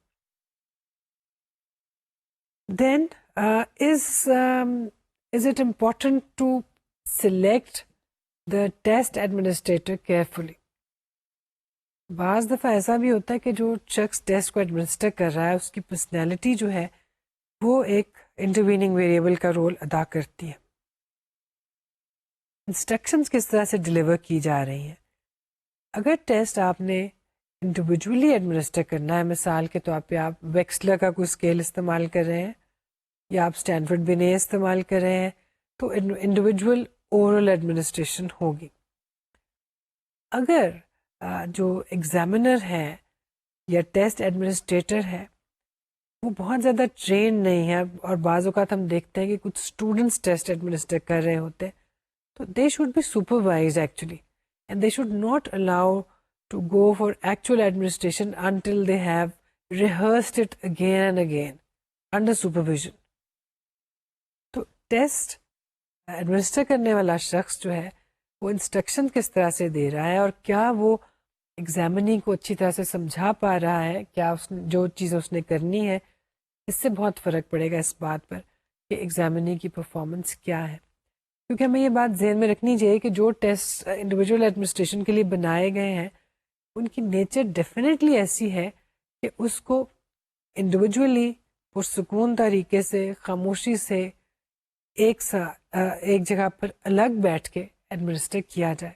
S1: دین is it important to select the test administrator carefully؟ بعض دفعہ ایسا بھی ہوتا ہے کہ جو شخص ٹیسٹ کو ایڈمنسٹر کر رہا ہے اس کی پرسنالٹی جو ہے وہ ایک انٹرویننگ ویریبل کا رول ادا کرتی ہے. انسٹرکشنز کس طرح سے ڈلیور کی جا رہی ہیں. اگر ٹیسٹ آپ نے انڈیویجولی ایڈمنسٹر کرنا ہے. مثال کے طور پہ آپ ویکسلر کا کوئی اسکیل استعمال کر رہے ہیں یا آپ اسٹینفرڈ بنے استعمال کر رہے ہیں تو انڈیویجول اورل ایڈمنسٹریشن ہوگی. اگر جو ایگزامنر ہے یا ٹیسٹ ایڈمنسٹریٹر ہے وہ بہت زیادہ ٹرین نہیں ہے, اور بعض اوقات ہم دیکھتے ہیں کہ کچھ اسٹوڈنٹس ٹیسٹ ایڈمنسٹر کر رہے ہوتے ہیں, تو they should be supervised actually, and they should not allow to go for actual administration until they have rehearsed it again and again under supervision. تو ٹیسٹ ایڈمنسٹر کرنے والا شخص جو ہے وہ انسٹرکشن کس طرح سے دے رہا ہے اور کیا وہ ایگزامنی کو اچھی طرح سے سمجھا پا رہا ہے, کیا اس نے جو چیز اس نے کرنی ہے, اس سے بہت فرق پڑے گا اس بات پر کہ ایگزامنی کی پرفارمنس کیا ہے. کیونکہ ہمیں یہ بات ذہن میں رکھنی چاہیے کہ جو ٹیسٹ انڈیویجول ایڈمنسٹریشن کے لیے بنائے گئے ہیں ان کی نیچر ڈیفینیٹلی ایسی ہے کہ اس کو انڈیویجولی پرسکون طریقے سے خاموشی سے ایک جگہ پر الگ بیٹھ کے ایڈمنسٹر کیا جائے.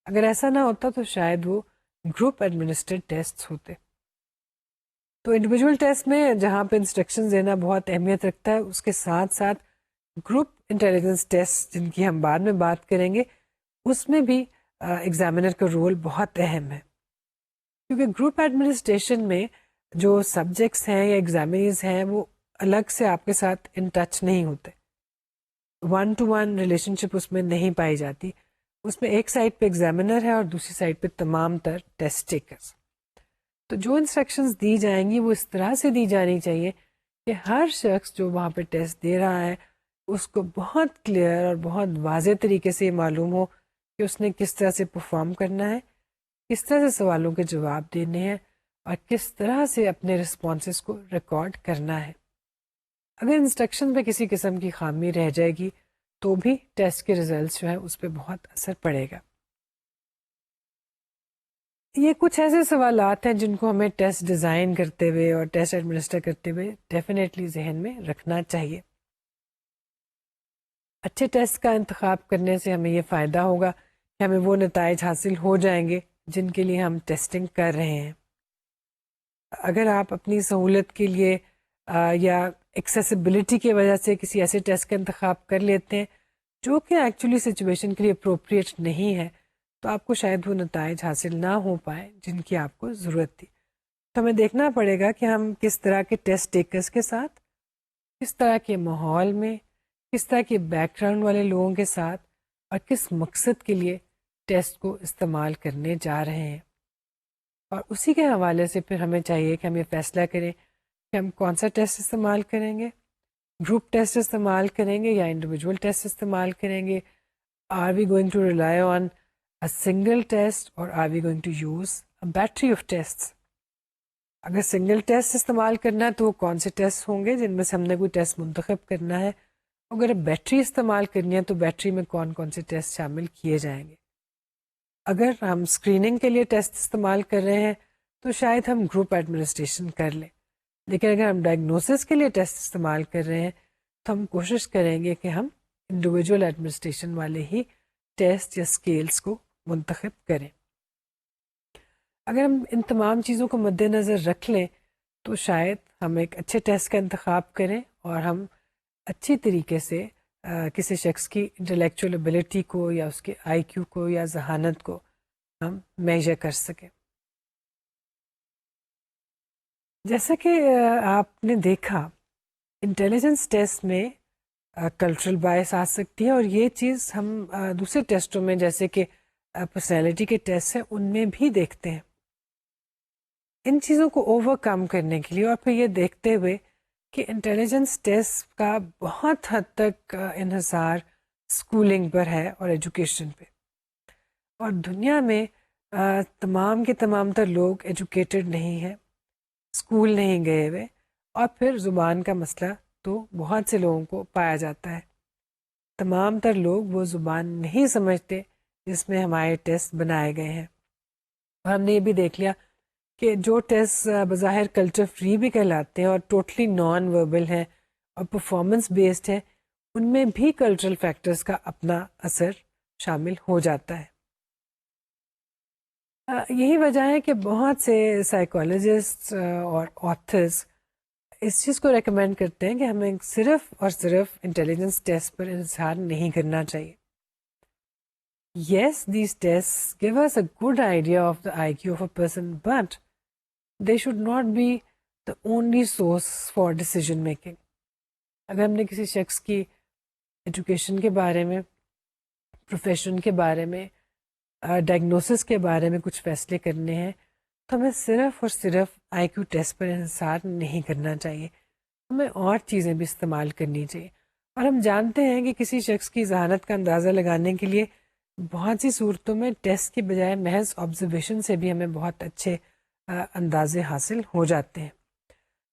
S1: اگر ایسا نہ ہوتا تو شاید وہ گروپ ایڈمنسٹرڈ ٹیسٹ ہوتے. تو انڈیویجول ٹیسٹ میں جہاں پہ انسٹرکشن دینا بہت اہمیت رکھتا ہے, اس کے ساتھ ساتھ گروپ انٹیلیجنس ٹیسٹ جن کی ہم بعد میں بات کریں گے اس میں بھی ایگزامنر کا رول بہت اہم ہے. کیونکہ گروپ ایڈمنسٹریشن میں جو سبجیکٹس ہیں یا ایگزامنیز ہیں وہ الگ سے آپ کے ساتھ ان ٹچ نہیں ہوتے, ون ٹو ون ریلیشن شپ اس میں نہیں پائی جاتی. اس میں ایک سائڈ پہ ایگزامنر ہے اور دوسری سائڈ پہ تمام تر ٹیسٹ ٹیکرز. تو جو انسٹرکشنز دی جائیں گی وہ اس طرح سے دی جانی چاہیے کہ ہر شخص جو وہاں پہ ٹیسٹ دے رہا ہے اس کو بہت کلیئر اور بہت واضح طریقے سے یہ معلوم ہو کہ اس نے کس طرح سے پرفارم کرنا ہے, کس طرح سے سوالوں کے جواب دینے ہیں اور کس طرح سے اپنے رسپانسز کو ریکارڈ کرنا ہے. اگر انسٹرکشن پہ کسی قسم کی خامی رہ جائے گی تو بھی ٹیسٹ کے ریزلٹس جو ہے اس پہ بہت اثر پڑے گا. یہ کچھ ایسے سوالات ہیں جن کو ہمیں ٹیسٹ ڈیزائن کرتے ہوئے اور ٹیسٹ ایڈمنسٹر کرتے ہوئے ڈیفینیٹلی ذہن میں رکھنا چاہیے. اچھے ٹیسٹ کا انتخاب کرنے سے ہمیں یہ فائدہ ہوگا کہ ہمیں وہ نتائج حاصل ہو جائیں گے جن کے لیے ہم ٹیسٹنگ کر رہے ہیں. اگر آپ اپنی سہولت کے لیے یا ایکسیسیبلٹی کی وجہ سے کسی ایسے ٹیسٹ کا انتخاب کر لیتے ہیں جو کہ ایکچولی سچویشن کے لیے اپروپریٹ نہیں ہے تو آپ کو شاید وہ نتائج حاصل نہ ہو پائے جن کی آپ کو ضرورت تھی. تو ہمیں دیکھنا پڑے گا کہ ہم کس طرح کے ٹیسٹ ٹیکرز کے ساتھ, کس طرح کے ماحول میں, کس طرح کے بیک گراؤنڈ والے لوگوں کے ساتھ اور کس مقصد کے لیے ٹیسٹ کو استعمال کرنے جا رہے ہیں. اور اسی کے حوالے سے پھر ہمیں چاہیے کہ ہم یہ فیصلہ کریں کہ ہم کون سا ٹیسٹ استعمال کریں گے, گروپ ٹیسٹ استعمال کریں گے یا انڈیویجول ٹیسٹ استعمال کریں گے. Are we going to rely on a single test اور are we going to use a battery of test. اگر سنگل ٹیسٹ استعمال کرنا ہے تو وہ کون سے ٹیسٹ ہوں گے جن میں سے ہم نے کوئی ٹیسٹ منتخب کرنا ہے. اگر بیٹری استعمال کرنی ہے تو بیٹری میں کون کون سے ٹیسٹ شامل کیے جائیں گے. اگر ہم اسکریننگ کے لیے ٹیسٹ استعمال کر رہے ہیں تو شاید ہم گروپ ایڈمنسٹریشن کر لیں, لیکن اگر ہم ڈائگنوسس کے لیے ٹیسٹ استعمال کر رہے ہیں تو ہم کوشش کریں گے کہ ہم انڈیویجول ایڈمنسٹریشن والے ہی ٹیسٹ یا اسکیلس کو منتخب کریں. اگر ہم ان تمام چیزوں کو مد نظر رکھ لیں تو شاید ہم ایک اچھے ٹیسٹ کا انتخاب کریں اور ہم اچھی طریقے سے کسی شخص کی انٹلیکچوئل ابیلٹی کو یا اس کے آئی کیو کو یا ذہانت کو ہم میجر کر سکیں. جیسا کہ آپ نے دیکھا انٹیلیجنس ٹیسٹ میں کلچرل بائس آ سکتی ہے, اور یہ چیز ہم دوسرے ٹیسٹوں میں جیسے کہ پرسنالٹی کے ٹیسٹ ہیں ان میں بھی دیکھتے ہیں. ان چیزوں کو اوور کم کرنے کے لیے اور پھر یہ دیکھتے ہوئے کہ انٹیلیجنس ٹیسٹ کا بہت حد تک انحصار اسکولنگ پر ہے اور ایجوکیشن پہ, اور دنیا میں تمام کے تمام تر لوگ ایجوکیٹڈ نہیں ہیں, اسکول نہیں گئے ہوئے, اور پھر زبان کا مسئلہ تو بہت سے لوگوں کو پایا جاتا ہے. تمام تر لوگ وہ زبان نہیں سمجھتے جس میں ہمارے ٹیسٹ بنائے گئے ہیں. اور ہم نے یہ بھی دیکھ لیا کہ جو ٹیسٹ بظاہر کلچر فری بھی کہلاتے ہیں اور ٹوٹلی نان وربل ہیں اور پرفارمنس بیسڈ ہیں, ان میں بھی کلچرل فیکٹرز کا اپنا اثر شامل ہو جاتا ہے. یہی وجہ ہے کہ بہت سے سائیکالوجسٹ اور آتھرز اس چیز کو ریکمینڈ کرتے ہیں کہ ہمیں صرف اور صرف انٹیلیجنس ٹیسٹ پر انحصار نہیں کرنا چاہیے. Yes these test give us a good idea of the IQ of a person, but they should not be the only source for decision making. اگر ہم نے کسی شخص کی ایجوکیشن کے بارے میں، پروفیشن کے بارے میں، ڈائگنوسس کے بارے میں کچھ فیصلے کرنے ہیں تو ہمیں صرف اور صرف آئی کیو ٹیسٹ پر انحصار نہیں کرنا چاہیے، ہمیں اور چیزیں بھی استعمال کرنی چاہیے. اور ہم جانتے ہیں کہ کسی شخص کی ذہانت کا اندازہ لگانے کے لیے بہت سی صورتوں میں ٹیسٹ کے بجائے محض آبزرویشن سے بھی ہمیں بہت اچھے اندازے حاصل ہو جاتے ہیں.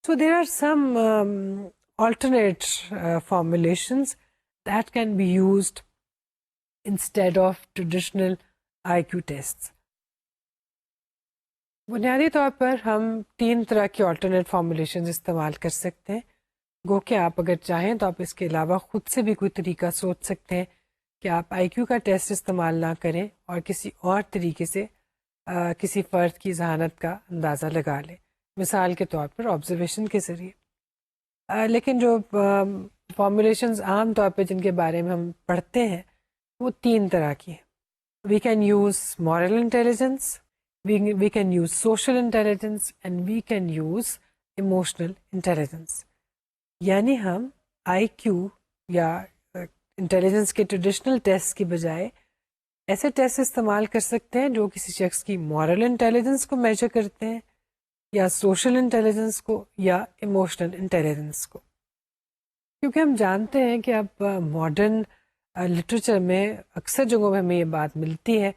S1: So there are some alternate formulations that can be used instead of traditional IQ tests. بنیادی طور پر ہم 3 طرح کی alternate formulations استعمال کر سکتے ہیں. گو کہ آپ اگر چاہیں تو آپ اس کے علاوہ خود سے بھی کوئی طریقہ سوچ سکتے ہیں کہ آپ آئی کیو کا ٹیسٹ استعمال نہ کریں اور کسی اور طریقے سے کسی فرد کی ذہانت کا اندازہ لگا لیں، مثال کے طور پر آبزرویشن کے ذریعے. لیکن جو فارمولیشنز عام طور پہ جن کے بارے میں ہم پڑھتے ہیں وہ 3 طرح کی ہیں. We can use moral intelligence, we can use social intelligence and we can use emotional intelligence. یعنی ہم آئی کیو یا انٹیلیجنس کے ٹریڈیشنل ٹیسٹ کی بجائے ایسے ٹیسٹ استعمال کر سکتے ہیں جو کسی شخص کی مورل انٹیلیجنس کو میجر کرتے ہیں، یا سوشل انٹیلیجنس کو، یا ایموشنل انٹیلیجنس کو. کیونکہ ہم جانتے ہیں کہ اب ماڈرن لٹریچر میں اکثر جگہوں میں ہمیں یہ بات ملتی ہے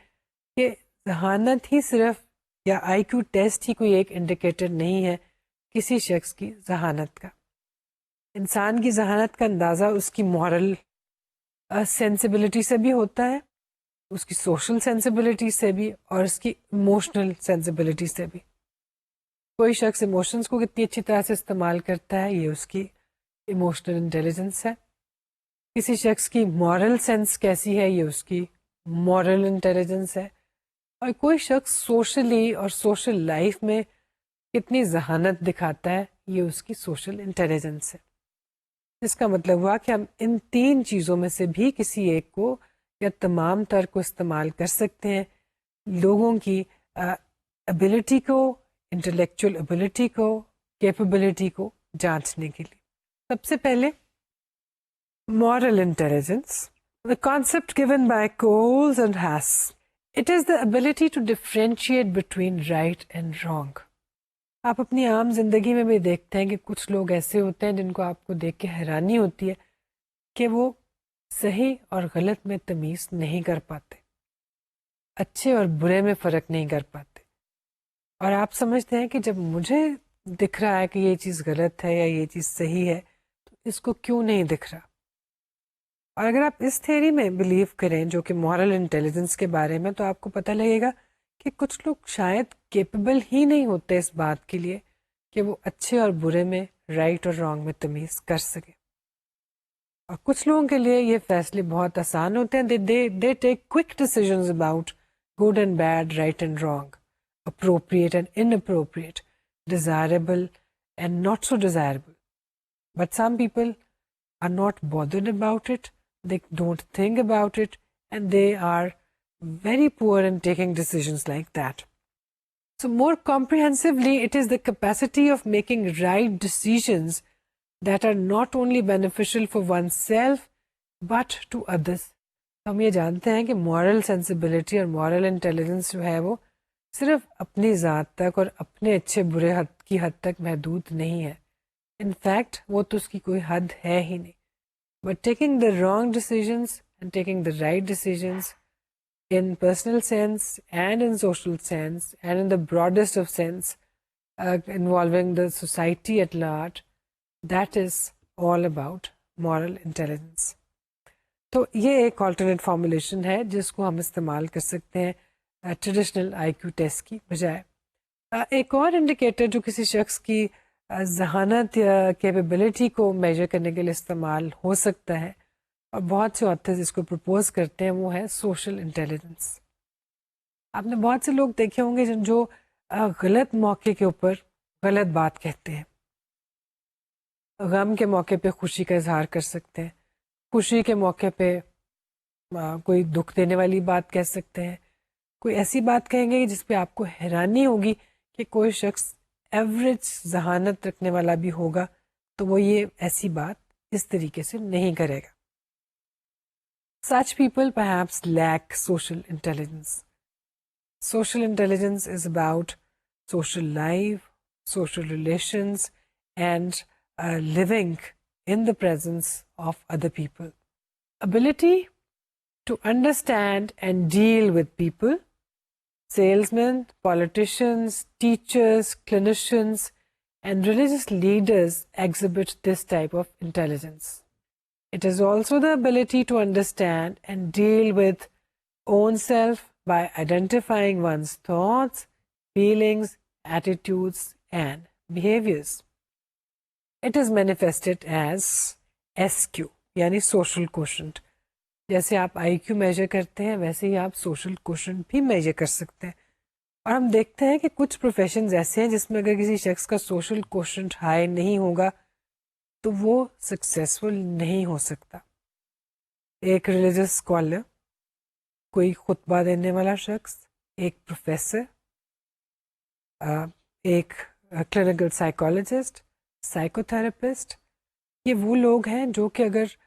S1: کہ ذہانت ہی صرف یا آئی کیو ٹیسٹ ہی کوئی ایک انڈیکیٹر نہیں ہے کسی شخص کی ذہانت کا. انسان کی ذہانت کا اندازہ اس کی مورل سینسبلٹی سے بھی ہوتا ہے، اس کی سوشل سینسبلٹی سے بھی، اور اس کی ایموشنل سینسبلٹی سے بھی. کوئی شخص ایموشنس کو کتنی اچھی طرح سے استعمال کرتا ہے یہ اس کی ایموشنل انٹیلیجنس ہے. کسی شخص کی مورل سینس کیسی ہے یہ اس کی مورل انٹیلیجنس ہے. اور کوئی شخص سوشلی اور سوشل لائف میں کتنی ذہانت دکھاتا ہے یہ اس کی سوشل انٹیلیجنس ہے. اس کا مطلب ہوا کہ ہم ان 3 چیزوں میں سے بھی کسی ایک کو یا تمام تر کو استعمال کر سکتے ہیں لوگوں کی ابیلٹی کو، انٹلیکچوئل ابیلٹی کو، کیپیبلٹی کو جانچنے کے لیے. سب سے پہلے moral intelligence, the concept given by Coles and Haas. It is the ability to differentiate between right and wrong. آپ اپنی عام زندگی میں بھی دیکھتے ہیں کہ کچھ لوگ ایسے ہوتے ہیں جن کو آپ کو دیکھ کے حیرانی ہوتی ہے کہ وہ صحیح اور غلط میں تمیز نہیں کر پاتے، اچھے اور برے میں فرق نہیں کر پاتے. اور آپ سمجھتے ہیں کہ جب مجھے دکھ رہا ہے کہ یہ چیز غلط ہے یا یہ چیز صحیح ہے تو اس کو کیوں نہیں دکھ رہا. اور اگر آپ اس تھیوری میں بلیو کریں جو کہ مورل انٹیلیجنس کے بارے میں، تو آپ کو پتہ لگے گا کہ کچھ لوگ شاید کیپیبل ہی نہیں ہوتے اس بات کے لیے کہ وہ اچھے اور برے میں، رائٹ اور رانگ میں تمیز کر سکیں. اور کچھ لوگوں کے لیے یہ فیصلے بہت آسان ہوتے ہیں. they take quick decisions about good and bad, right and wrong, appropriate and inappropriate, desirable and not so desirable. But some people are not bothered about it. They don't think about it, and they are very poor in taking decisions like that. So more comprehensively, it is the capacity of making right decisions that are not only beneficial for oneself but to others. ہم یہ جانتے ہیں کہ moral sensibility اور moral intelligence جو ہے وہ صرف اپنی ذات تک اور اپنے اچھے برے حد کی حد تک محدود نہیں ہے. ان فیکٹ وہ تو اس کی کوئی حد ہے ہی نہیں. But taking the wrong decisions and taking the right decisions in personal sense and in social sense and in the broadest of sense, involving the society at large, that is all about moral intelligence. تو یہ ایک alternate formulation ہے جس کو ہم استعمال کر سکتے ہیں ٹریڈیشنل آئی کیو ٹیسٹ کی بجائے. ایک اور انڈیکیٹر جو کسی شخص کی ذہانت یا کیپیبلٹی کو میجر کرنے کے لیے استعمال ہو سکتا ہے، اور بہت سے آتھرز اس کو پرپوز کرتے ہیں، وہ ہے سوشل انٹیلیجنس. آپ نے بہت سے لوگ دیکھے ہوں گے جو غلط موقع کے اوپر غلط بات کہتے ہیں. غم کے موقع پہ خوشی کا اظہار کر سکتے ہیں, خوشی کے موقع پہ کوئی دکھ دینے والی بات کہہ سکتے ہیں, کوئی ایسی بات کہیں گے جس پہ آپ کو حیرانی ہوگی کہ کوئی شخص ایوریج ذہانت رکھنے والا بھی ہوگا تو وہ یہ ایسی بات اس طریقے سے نہیں کرے گا. Such people perhaps lack social intelligence. Social intelligence is about social life, social relations, and living in the presence of other people. Ability to understand and deal with people. Salesmen, politicians, teachers, clinicians, and religious leaders exhibit this type of intelligence. It is also the ability to understand and deal with own self by identifying one's thoughts, feelings, attitudes, and behaviors. It is manifested as SQ, یعنی social quotient. جیسے آپ آئی Q measure کرتے ہیں ویسے ہی آپ social quotient بھی major کر سکتے ہیں. اور ہم دیکھتے ہیں کہ کچھ پروفیشنز ایسے ہیں جس میں اگر کسی شخص کا سوشل کوشنٹ ہائی نہیں ہوگا تو وہ سکسیسفل نہیں ہو سکتا. ایک ریلیجس اسکالر, کوئی خطبہ دینے والا شخص, ایک پروفیسر, ایک کلینکل سائیکالوجسٹ, سائیکو تھراپسٹ, یہ وہ لوگ ہیں جو کہ اگر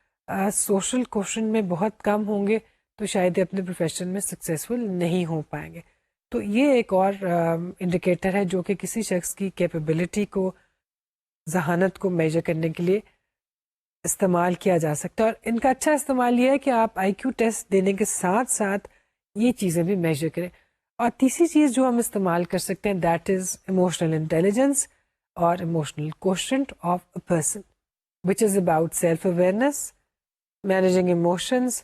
S1: سوشل کوشن میں بہت کم ہوں گے تو شاید اپنے پروفیشن میں سکسیسفل نہیں ہو پائیں گے. تو یہ ایک اور انڈیکیٹر ہے جو کہ کسی شخص کی کیپیبلٹی کو, ذہانت کو میجر کرنے کے لیے استعمال کیا جا سکتا ہے. اور ان کا اچھا استعمال یہ ہے کہ آپ آئی کیو ٹیسٹ دینے کے ساتھ ساتھ یہ چیزیں بھی میجر کریں. اور تیسری چیز جو ہم استعمال کر سکتے ہیں دیٹ از ایموشنل انٹیلیجنس اور emotional quotient of a person which is about self awareness, managing emotions,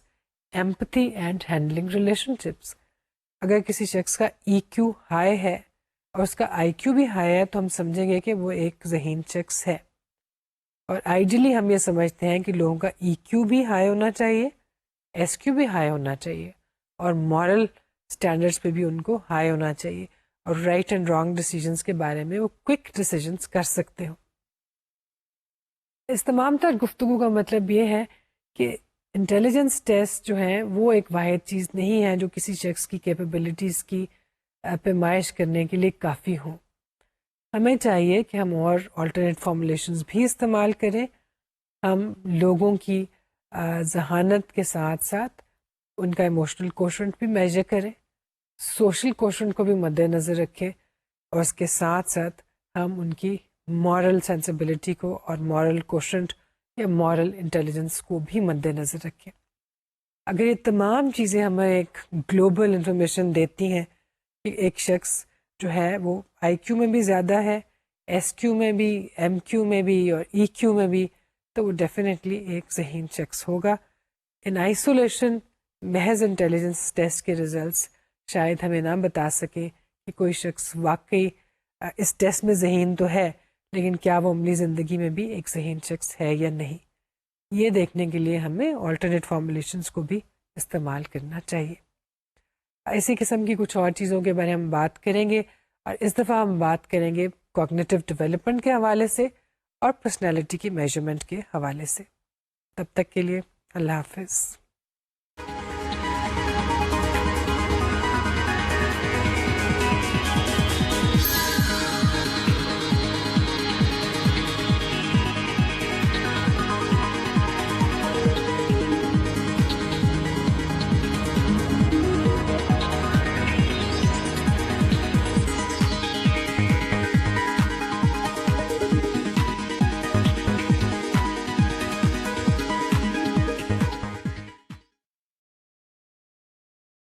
S1: empathy and handling relation ships. اگر کسی شخص کا ای کیو ہائی ہے اور اس کا آئی کیو بھی ہائی ہے تو ہم سمجھیں گے کہ وہ ایک ذہین شخص ہے. اور آئیڈیلی ہم یہ سمجھتے ہیں کہ لوگوں کا ای کیو بھی ہائی ہونا چاہیے, ایس کیو بھی ہائی ہونا چاہیے, اور مورل اسٹینڈرڈس پہ بھی ان کو ہائی ہونا چاہیے, اور رائٹ اینڈ رانگ ڈیسیجنس کے بارے میں وہ کوئک ڈیسیجنس کر سکتے ہو. اس تمام تر گفتگو کا مطلب یہ ہے کہ انٹیلیجنس ٹیسٹ جو ہیں وہ ایک واحد چیز نہیں ہے جو کسی شخص کی کیپیبلٹیز کی پیمائش کرنے کے لیے کافی ہوں. ہمیں چاہیے کہ ہم اور آلٹرنیٹ فارمولیشنز بھی استعمال کریں. ہم لوگوں کی ذہانت کے ساتھ ساتھ ان کا ایموشنل کوشنٹ بھی میجر کریں, سوشل کوشنٹ کو بھی مد نظر رکھیں, اور اس کے ساتھ ساتھ ہم ان کی مورل سینسبلٹی کو اور مورل کوشنٹ یا مورل انٹیلیجنس کو بھی مد نظر رکھیں. اگر یہ تمام چیزیں ہمیں ایک گلوبل انفارمیشن دیتی ہیں کہ ایک شخص جو ہے وہ آئی کیو میں بھی زیادہ ہے, ایس کیو میں بھی, ایم کیو میں بھی اور ای کیو میں بھی, تو وہ ڈیفینیٹلی ایک ذہین شخص ہوگا. ان آئسولیشن محض انٹیلیجنس ٹیسٹ کے ریزلٹس شاید ہمیں نہ بتا سکیں کہ کوئی شخص واقعی اس ٹیسٹ میں ذہین تو ہے لیکن کیا وہ عملی زندگی میں بھی ایک ذہین شخص ہے یا نہیں. یہ دیکھنے کے لیے ہمیں آلٹرنیٹ فارمولیشنز کو بھی استعمال کرنا چاہیے. اسی قسم کی کچھ اور چیزوں کے بارے میں ہم بات کریں گے, اور اس دفعہ ہم بات کریں گے کوگنیٹو ڈیولپمنٹ کے حوالے سے اور پرسنالٹی کی میجرمنٹ کے حوالے سے. تب تک کے لیے اللہ حافظ.